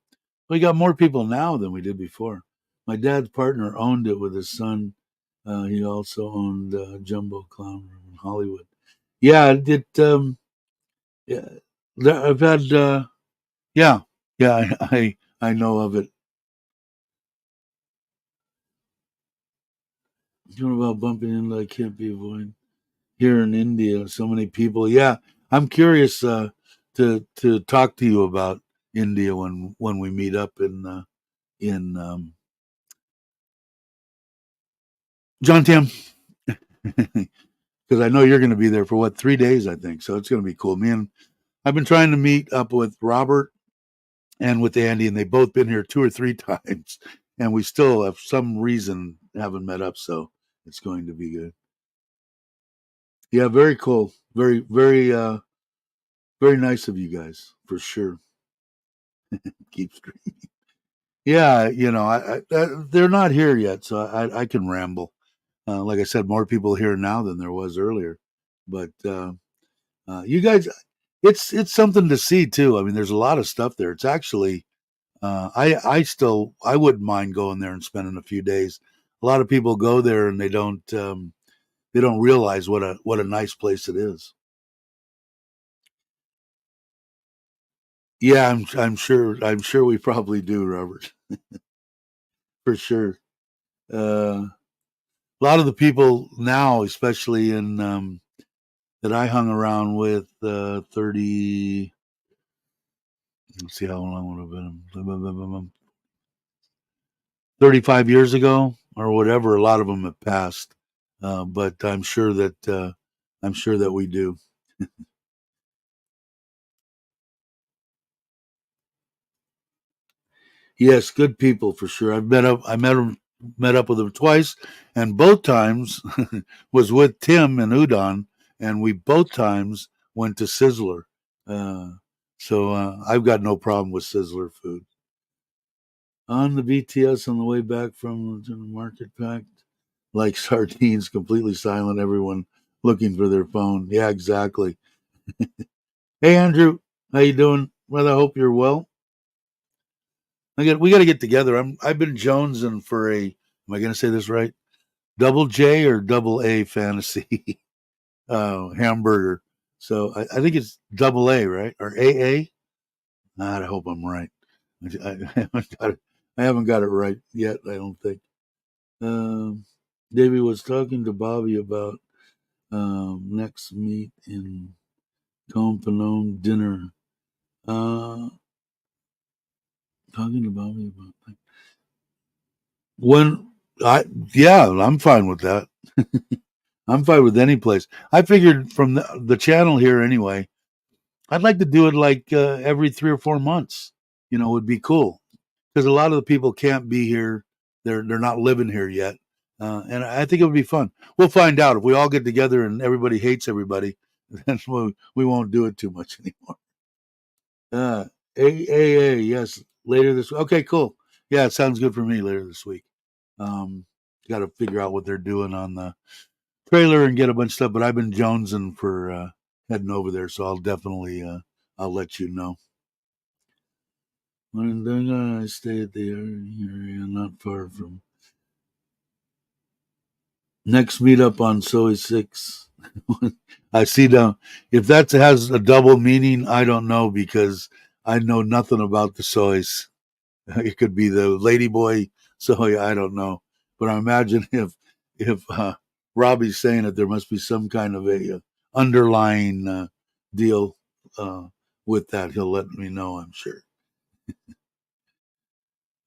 S1: We got more people now than we did before. My dad's partner owned it with his son. He also owned Jumbo Clown Room in Hollywood. Yeah, yeah, I've had. Yeah, yeah, I know of it. What about bumping into I can't be avoided here in India? So many people. Yeah, I'm curious to talk to you about India when we meet up in John Tam, because I know you're going to be there for 3 days, I think. So it's going to be cool. Me and I've been trying to meet up with Robert and with Andy, and they've both been here 2 or 3 times, and we still, have some reason, haven't met up. So it's going to be good. Yeah, very cool. Very, very, very nice of you guys for sure. Keep streaming. Yeah, they're not here yet, so I can ramble. Like I said, more people here now than there was earlier. But you guys, it's something to see too. I mean, there's a lot of stuff there. It's actually I wouldn't mind going there and spending a few days. A lot of people go there and they don't realize what a nice place it is. Yeah, I'm sure we probably do, Robert, for sure. A lot of the people now, especially in that I hung around with 30, let's see how long would have been 35 years ago or whatever. A lot of them have passed, but I'm sure that we do. Yes, good people for sure. Met up with them twice, and both times was with Tim and Udon, and we both times went to Sizzler. Uh, I've got no problem with Sizzler food. On the BTS on the way back from the market packed like sardines, completely silent. Everyone looking for their phone. Yeah, exactly. Hey Andrew, how you doing? Well, I hope you're well. We got to get together. I've been jonesing for a. Am I going to say this right? Double J or double A fantasy hamburger. So I think it's double A, right? Or AA. I hope I'm right. I haven't got it right yet. I don't think. Um, Davey was talking to Bobby about next meet in Companone dinner. Uh, Talking to Bobby about when I yeah, I'm fine with that. I'm fine with any place. I figured from the channel here anyway. I'd like to do it like every 3 or 4 months. Would be cool because a lot of the people can't be here. They're not living here yet, and I think it would be fun. We'll find out if we all get together and everybody hates everybody. Then we won't do it too much anymore. AAA, yes, later this week. Okay, cool. Yeah, it sounds good for me later this week. Um, Got to figure out what they're doing on the trailer and get a bunch of stuff. But I've been jonesing for heading over there, so I'll definitely I'll let you know. When I stay at the area not far from next meetup on Soy 6. I see now if that has a double meaning, I don't know because I know nothing about the soys. It could be the ladyboy soy. I don't know, but I imagine if Robbie's saying it, there must be some kind of a underlying deal uh, with that. He'll let me know. I'm sure.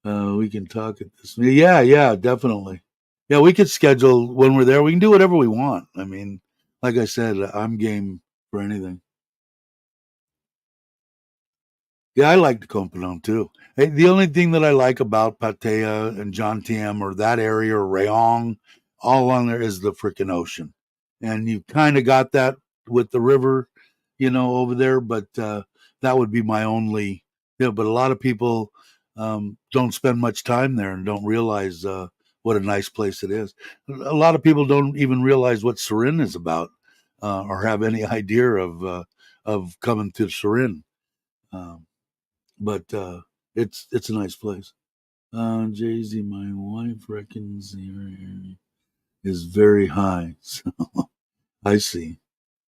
S1: We can talk at this. Yeah, yeah, definitely. Yeah, we could schedule when we're there. We can do whatever we want. I mean, like I said, I'm game for anything. Yeah, I like the Compinon too. Hey, the only thing that I like about Pattaya and Jomtien or that area or Rayong, all along there is the freaking ocean. And you kind of got that with the river, over there, but that would be my only, but a lot of people don't spend much time there and don't realize what a nice place it is. A lot of people don't even realize what Surin is about or have any idea of coming to Surin. Um, but it's a nice place. Jay Z, my wife reckons the area is very high. So I see.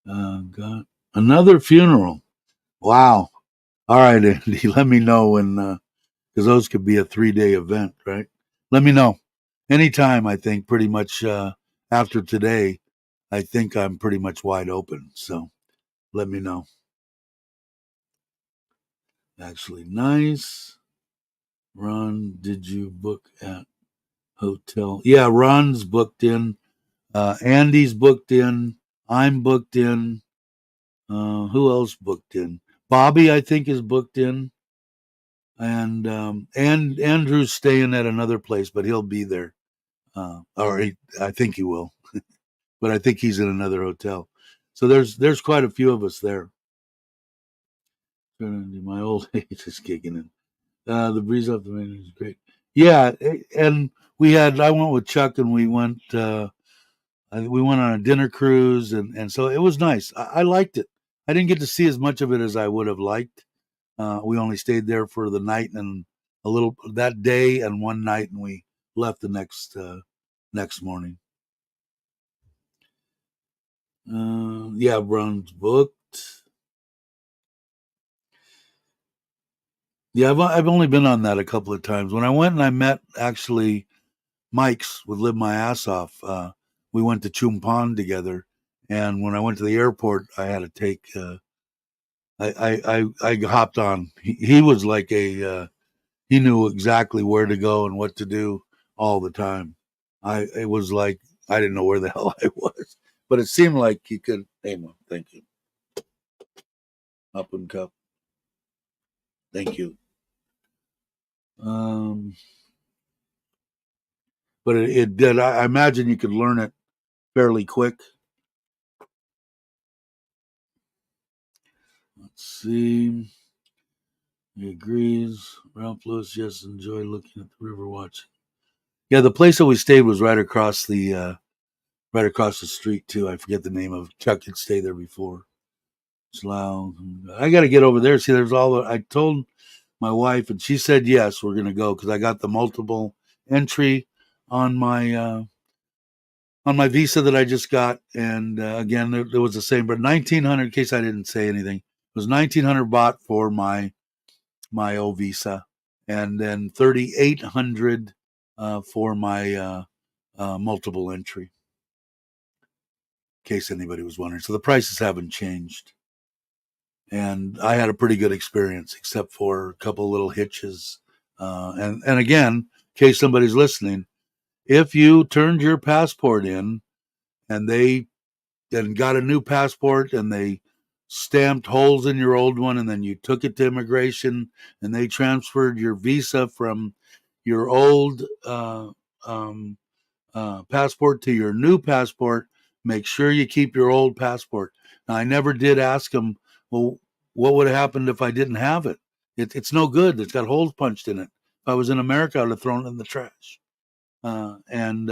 S1: Got another funeral. Wow. All right, Andy. Let me know when, because those could be a 3-day event, right? Let me know anytime. I think pretty much after today. I think I'm pretty much wide open. So let me know. Actually, nice. Ron, did you book at hotel? Yeah, Ron's booked in. Andy's booked in. I'm booked in. Who else booked in? Bobby, I think, is booked in, and Andrew's staying at another place, but he'll be there. I think he will, but I think he's in another hotel. So there's quite a few of us there. My old age is kicking in. The breeze off the main is great. Yeah, and I went with Chuck, and we went. We went on a dinner cruise, and so it was nice. I liked it. I didn't get to see as much of it as I would have liked. We only stayed there for the night and a little that day and one night, and we left the next morning. Yeah, Brown's booked. Yeah, I've only been on that a couple of times. When I went and I met actually Mike's would live my ass off. We went to Chumpan together, and when I went to the airport, I had to take. I hopped on. He was like he knew exactly where to go and what to do all the time. It was like I didn't know where the hell I was, but it seemed like he could. Hey, man, thank you. Up and cup. Thank you. Um, but it did. I imagine you could learn it fairly quick. Let's see. He agrees. Ralph Lewis, yes, enjoy looking at the river watching. Yeah, the place that we stayed was right across the street too. I forget the name of it. Chuck had stayed there before. Slough. I got to get over there. See, there's all the. I told my wife, and she said yes, we're going to go because I got the multiple entry on my visa that I just got, and again, there was the same, but 1,900. In case I didn't say anything, it was 1,900 baht for my O visa, and then 3,800 for my multiple entry. In case anybody was wondering, so the prices haven't changed, and I had a pretty good experience, except for a couple little hitches. And again, in case somebody's listening, if you turned your passport in and they and got a new passport and they stamped holes in your old one and then you took it to immigration and they transferred your visa from your old passport to your new passport, make sure you keep your old passport. Now, I never did ask them, well, what would have happened if I didn't have it? It's no good. It's got holes punched in it. If I was in America, I would have thrown it in the trash. And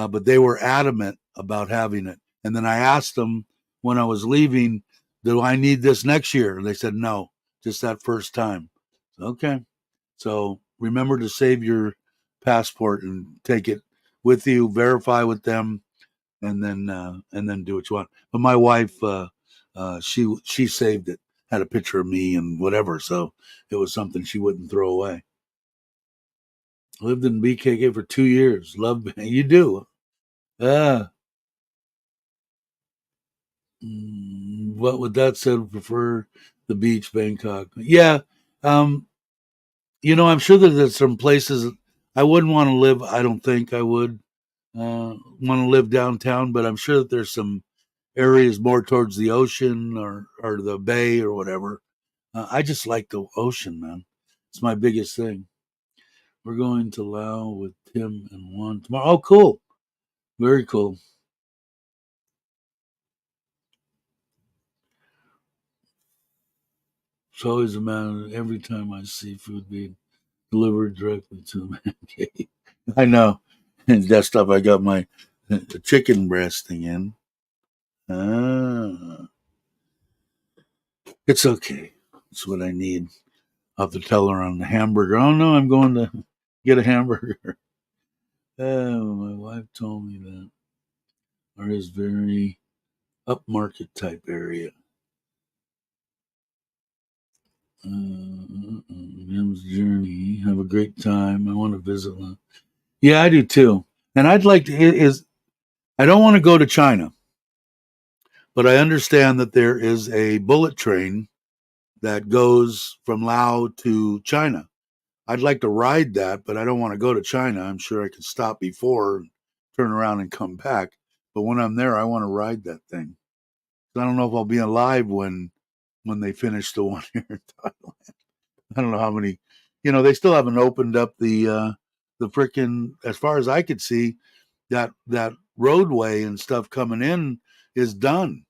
S1: But they were adamant about having it. And then I asked them when I was leaving, do I need this next year? And they said no, just that first time. Okay, so remember to save your passport and take it with you, verify with them, and then do what you want. But my wife, she saved it, had a picture of me and whatever, so it was something she wouldn't throw away. Lived in BKK for 2 years. Love you do. Uh, what with that said, prefer the beach, Bangkok. Yeah, um, I'm sure that there's some places I wouldn't want to live. I don't think I would want to live downtown, but I'm sure that there's some areas more towards the ocean or the bay or whatever. I just like the ocean, man. It's my biggest thing. We're going to Laos with Tim and Juan tomorrow. Oh, cool. Very cool. It's always a matter every time I see food being delivered directly to the man cave. I know. And that stuff I got my chicken breasting in. Ah, it's okay. It's what I need. I'll have to tell her on the hamburger. Oh no, I'm going to get a hamburger. Oh, my wife told me that. Or is very upmarket type area. Mim's journey. Have a great time. I want to visit. Yeah, I do too. And I'd like to. Is I don't want to go to China, but I understand that there is a bullet train that goes from Laos to China. I'd like to ride that, but I don't want to go to China. I'm sure I could stop before, turn around, and come back. But when I'm there, I want to ride that thing. I don't know if I'll be alive when they finish the one here in Thailand. I don't know how many. They still haven't opened up the frickin'. As far as I could see, that roadway and stuff coming in is done,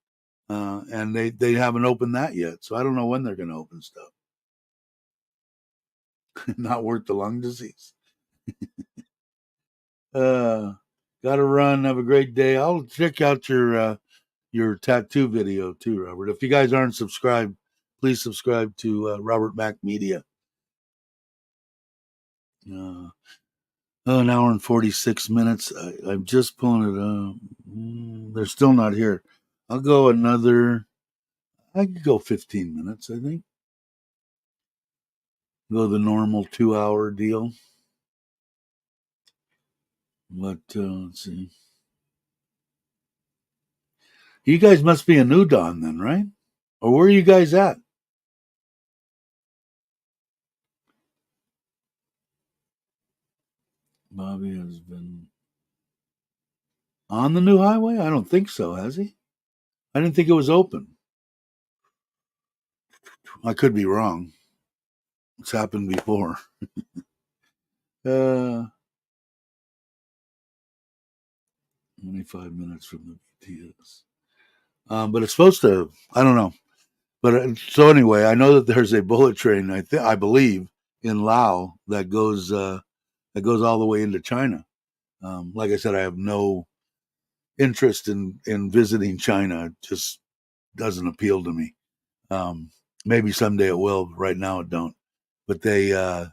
S1: and they haven't opened that yet. So I don't know when they're going to open stuff. Not worth the lung disease. Uh, Gotta run. Have a great day. I'll check out your tattoo video too, Robert. If you guys aren't subscribed, please subscribe to Robert Mack Media. An hour and 46 minutes. I'm just pulling it up. They're still not here. I'll go I could go 15 minutes, I think. Go the normal 2 hour deal. But let's see. You guys must be in Udon then, right? Or where are you guys at? Bobby has been on the new highway? I don't think so, has he? I didn't think it was open. I could be wrong. It's happened before. 25 minutes from the BTS. But it's supposed to, I don't know. But so anyway, I know that there's a bullet train, I believe, in Laos that goes all the way into China. Like I said, I have no interest in visiting China. It just doesn't appeal to me. Maybe someday it will. But right now, it don't. But I'd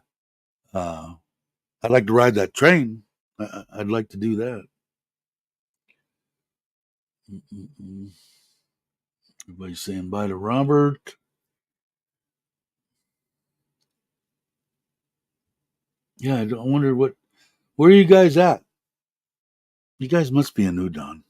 S1: like to ride that train. I'd like to do that. Everybody's saying bye to Robert. Yeah, I wonder where are you guys at? You guys must be in Udon.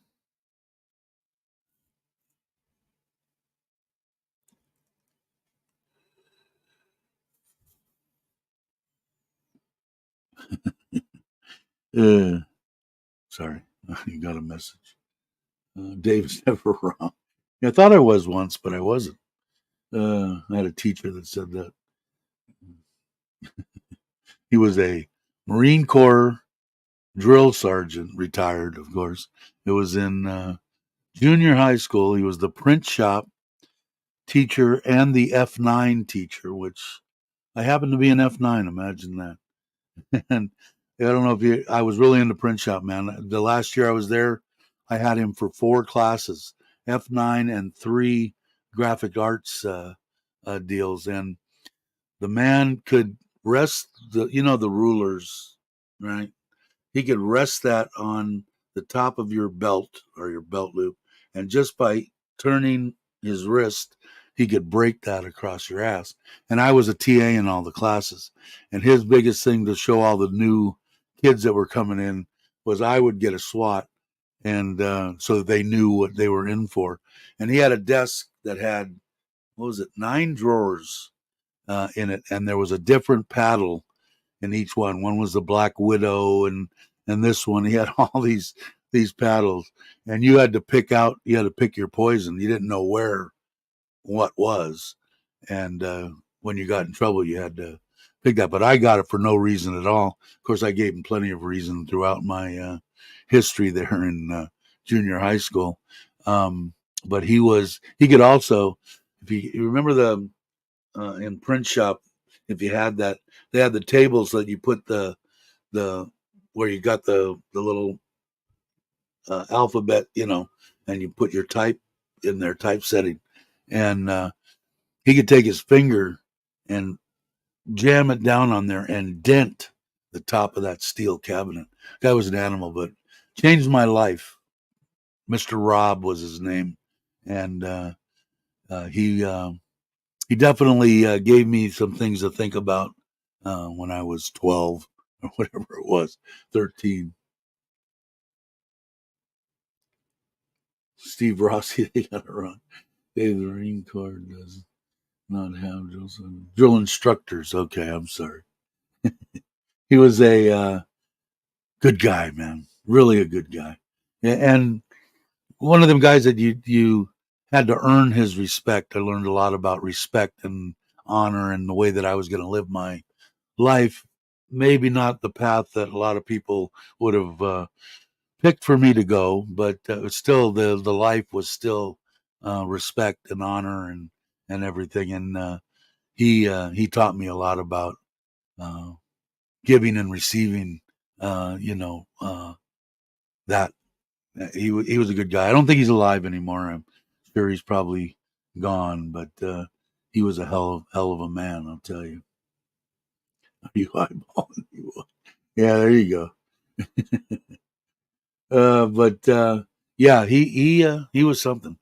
S1: Uh, sorry, you got a message. Dave's never wrong. I thought I was once, but I wasn't. I had a teacher that said that. He was a Marine Corps drill sergeant, retired, of course. It was in junior high school. He was the print shop teacher and the F9 teacher, which I happened to be an F9. Imagine that. And I don't know if I was really into print shop, man. The last year I was there, I had him for 4 classes, F9 and 3 graphic arts deals. And the man could rest the rulers, right? He could rest that on the top of your belt or your belt loop. And just by turning his wrist, he could break that across your ass. And I was a TA in all the classes. And his biggest thing to show all the new kids that were coming in was I would get a SWAT, and so that they knew what they were in for. And he had a desk that had, what was it, 9 drawers in it. And there was a different paddle in each one. One was the Black Widow, and this one he had all these paddles, and you had to pick your poison. You didn't know what was, and when you got in trouble, you had to pick that. But I got it for no reason at all. Of course, I gave him plenty of reason throughout my history there in junior high school. But he could also, if you remember the in print shop, if you had that, they had the tables that you put the where you got the little alphabet, and you put your type in their typesetting, and he could take his finger and jam it down on there and dent the top of that steel cabinet. Guy was an animal, but changed my life. Mr. Rob was his name, and he definitely gave me some things to think about when I was 12 or whatever it was, 13. Steve Rossi, they got it wrong. The Marine Corps does not have drill instructors. Okay, I'm sorry. He was a good guy, man. Really a good guy, and one of them guys that you had to earn his respect. I learned a lot about respect and honor and the way that I was going to live my life. Maybe not the path that a lot of people would have picked for me to go, but still the life was still respect and honor and everything. And he taught me a lot about uh, giving and receiving. that he was a good guy. I don't think he's alive anymore. I'm sure he's probably gone, but he was a hell of a man. I'll tell you. Are you eyeballing? Yeah, there you go. But yeah, he was something.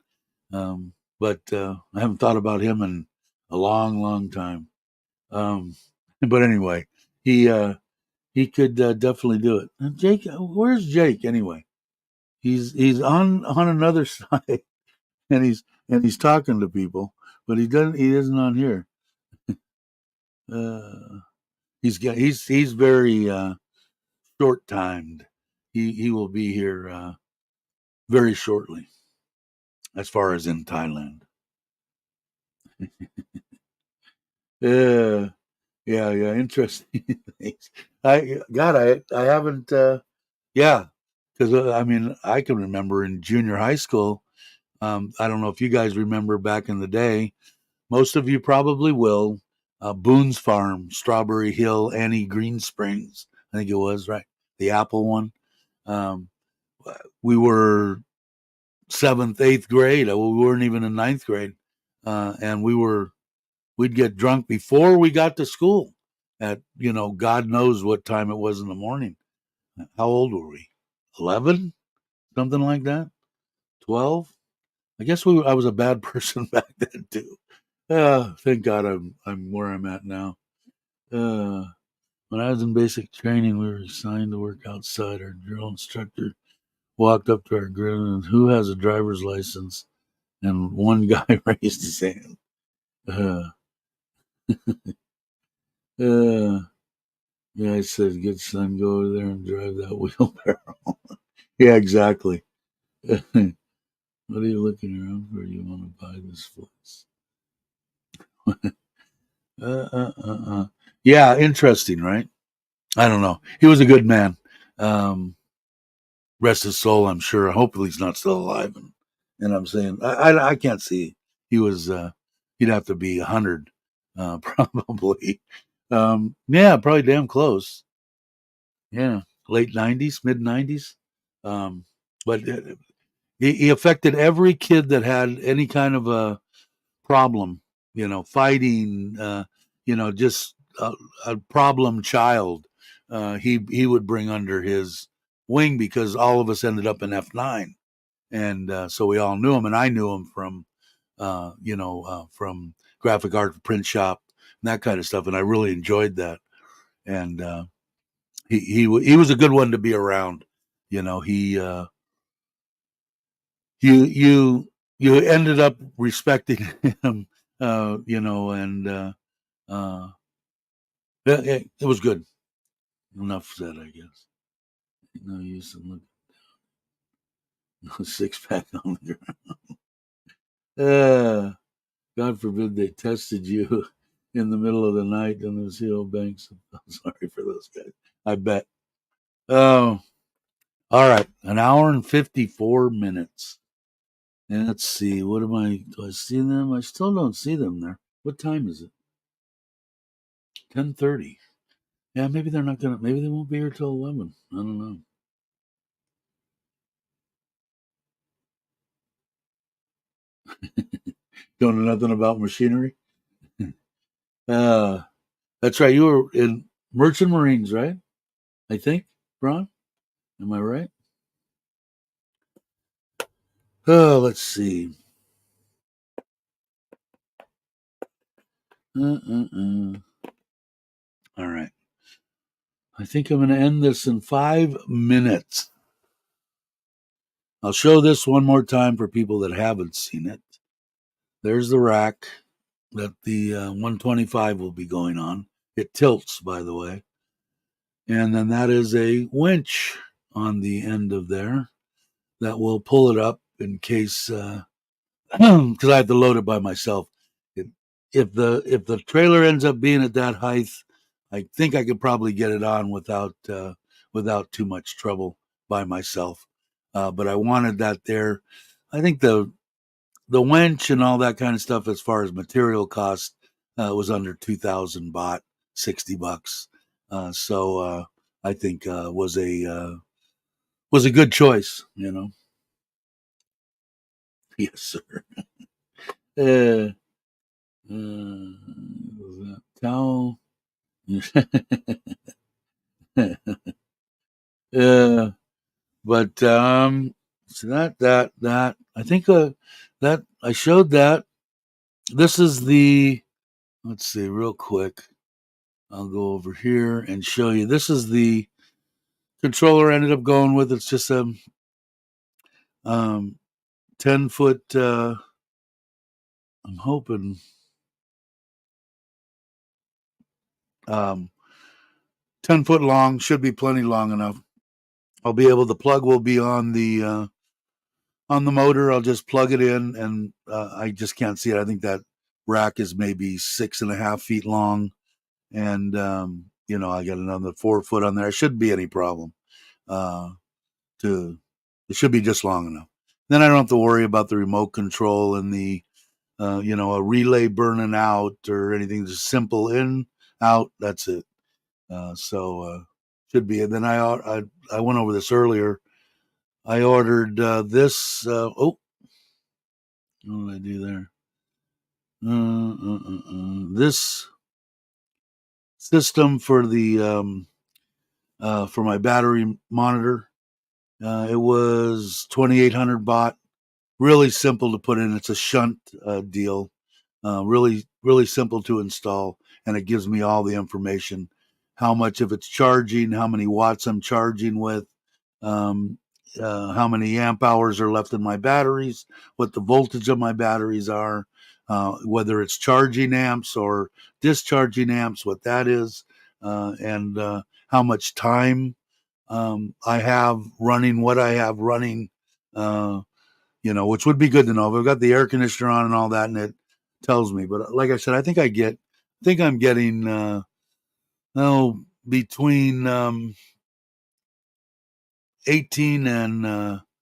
S1: But I haven't thought about him in a long time. Um, but anyway, he he could definitely do it. And Jake, where's Jake anyway? He's on another side, and he's talking to people, but he isn't on here. Uh, he's very short timed. He will be here very shortly, as far as in Thailand. Yeah, yeah, interesting things. I haven't. Yeah, because I mean, I can remember in junior high school. I don't know if you guys remember back in the day. Most of you probably will. Boone's Farm, Strawberry Hill, Annie Green Springs. I think it was right. The Apple one. Um, we were seventh, eighth grade. We weren't even in ninth grade, and we'd get drunk before we got to school. At God knows what time it was in the morning. How old were we? 11, something like that. 12. I guess I was a bad person back then too. Thank God I'm where I'm at now. Uh, when I was in basic training, we were assigned to work outside. Our drill instructor walked up to our grill and who has a driver's license? And one guy raised his hand. Uh, uh, yeah, I said, "Good son, go over there and drive that wheelbarrow." Yeah, exactly. What are you looking around for? You want to buy this place? Uh, uh, uh, uh. Yeah, interesting, right? I don't know. He was a good man. Um, rest his soul, I'm sure. Hopefully, he's not still alive. And I'm saying, I can't see. He was. He'd have to be 100, probably. Yeah, probably damn close. Yeah, late '90s, mid '90s. Um, but he affected every kid that had any kind of a problem, fighting, just a problem child. He would bring under his wing because all of us ended up in F9, and so we all knew him, and I knew him from graphic art print shop and that kind of stuff, and I really enjoyed that. And he was a good one to be around. He you ended up respecting him, and uh, it was good. Enough said, I guess. No use in looking. No six pack on the ground. God forbid they tested you in the middle of the night in the CO banks. I'm sorry for those guys. I bet. Oh, all right. An hour and 54 minutes. And let's see. What am I? Do I see them? I still don't see them there. What time is it? 10:30. Yeah, maybe they're not gonna. Maybe they won't be here till 11. I don't know. Don't know nothing about machinery. uh, that's right. You were in Merchant Marines, right? I think, Ron. Am I right? Oh, let's see. Uh. All right. I think I'm going to end this in 5 minutes. I'll show this one more time for people that haven't seen it. There's the rack that the 125 will be going on. It tilts, by the way. And then that is a winch on the end of there that will pull it up in case, because I have to load it by myself. If, if the trailer ends up being at that height, I think I could probably get it on without too much trouble by myself. But I wanted that there. I think the winch and all that kind of stuff, as far as material cost, was under 2,000 baht, $60. So I think was a was a good choice, you know. Yes, sir. Uh, towel. Yeah, but so that I think that I showed that. This is the, let's see real quick. I'll go over here and show you. This is the controller I ended up going with. It's just a um 10-foot I'm hoping um 10-foot long, should be plenty long enough. I'll be able, the plug will be on the motor. I'll just plug it in, and I just can't see it. I think that rack is maybe 6.5 feet long, and I got another 4 foot on there. It shouldn't be any problem. Uh, to It should be just long enough. Then I don't have to worry about the remote control and the a relay burning out or anything. Just simple in, out. That's it. Should be. And then I went over this earlier. I ordered this. What did I do there? This system for the for my battery monitor. It was 2,800 baht. Really simple to put in. It's a shunt deal. Really simple to install, and it gives me all the information: how much of it's charging, how many watts I'm charging with, um, how many amp hours are left in my batteries, what the voltage of my batteries are, whether it's charging amps or discharging amps, what that is, and how much time I have running, what I have running, which would be good to know. If I've got the air conditioner on and all that, and it tells me. But like I said, I think I'm getting between 18 and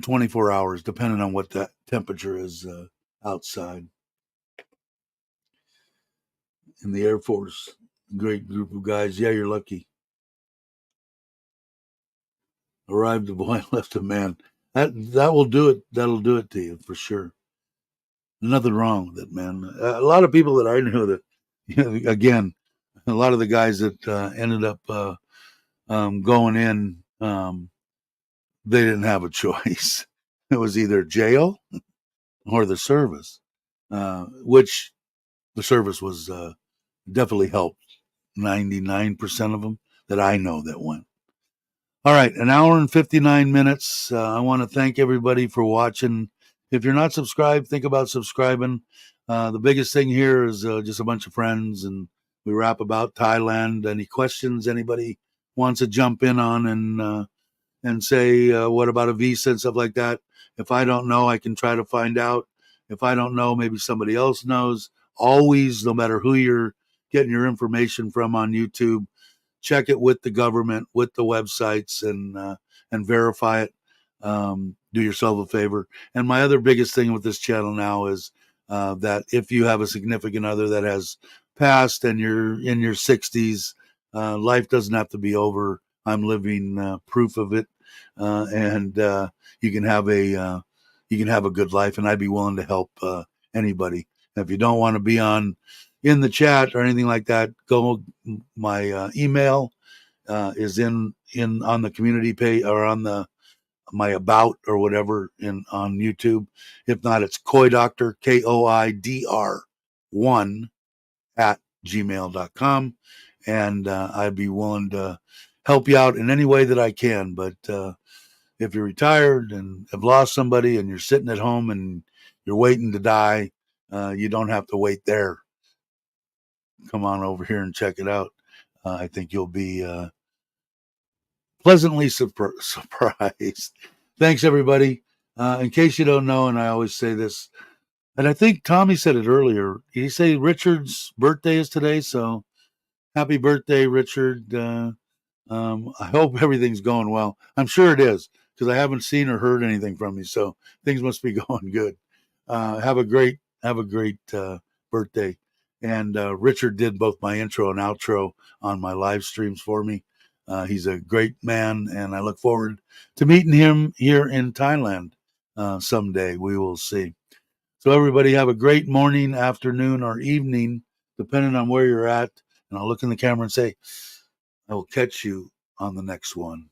S1: 24 hours, depending on what that temperature is outside. In the Air Force, great group of guys. Yeah, you're lucky. Arrived a boy, left a man. That will do it. That'll do it to you for sure. Nothing wrong with it, man. A lot of people that I knew that, again, a lot of the guys that ended up going in, they didn't have a choice. It was either jail or the service, which the service was definitely helped 99% of them that I know that went. All right, an hour and 59 minutes. I want to thank everybody for watching. If you're not subscribed, think about subscribing. The biggest thing here is just a bunch of friends, and we rap about Thailand. Any questions anybody wants to jump in on and say, what about a visa and stuff like that? If I don't know, I can try to find out. If I don't know, maybe somebody else knows. Always, no matter who you're getting your information from on YouTube, check it with the government, with the websites, and verify it. Do yourself a favor. And my other biggest thing with this channel now is that if you have a significant other that has passed and you're in your 60s, life doesn't have to be over. I'm living proof of it, and you can have a good life. And I'd be willing to help anybody. And if you don't want to be on in the chat or anything like that, go. My email is in on the community page or on my about or whatever on YouTube. If not, it's Koi Doctor, KOIDR 1 at gmail.com. And I'd be willing to help you out in any way that I can. But if you're retired and have lost somebody and you're sitting at home and you're waiting to die, you don't have to wait there. Come on over here and check it out. I think you'll be pleasantly surprised. Thanks, everybody. In case you don't know, and I always say this, and I think Tommy said it earlier. He say Richard's birthday is today, so happy birthday, Richard. I hope everything's going well. I'm sure it is because I haven't seen or heard anything from you, so things must be going good. Have a great birthday. And Richard did both my intro and outro on my live streams for me. He's a great man, and I look forward to meeting him here in Thailand someday. We will see. So everybody have a great morning, afternoon, or evening, depending on where you're at. And I'll look in the camera and say, I will catch you on the next one.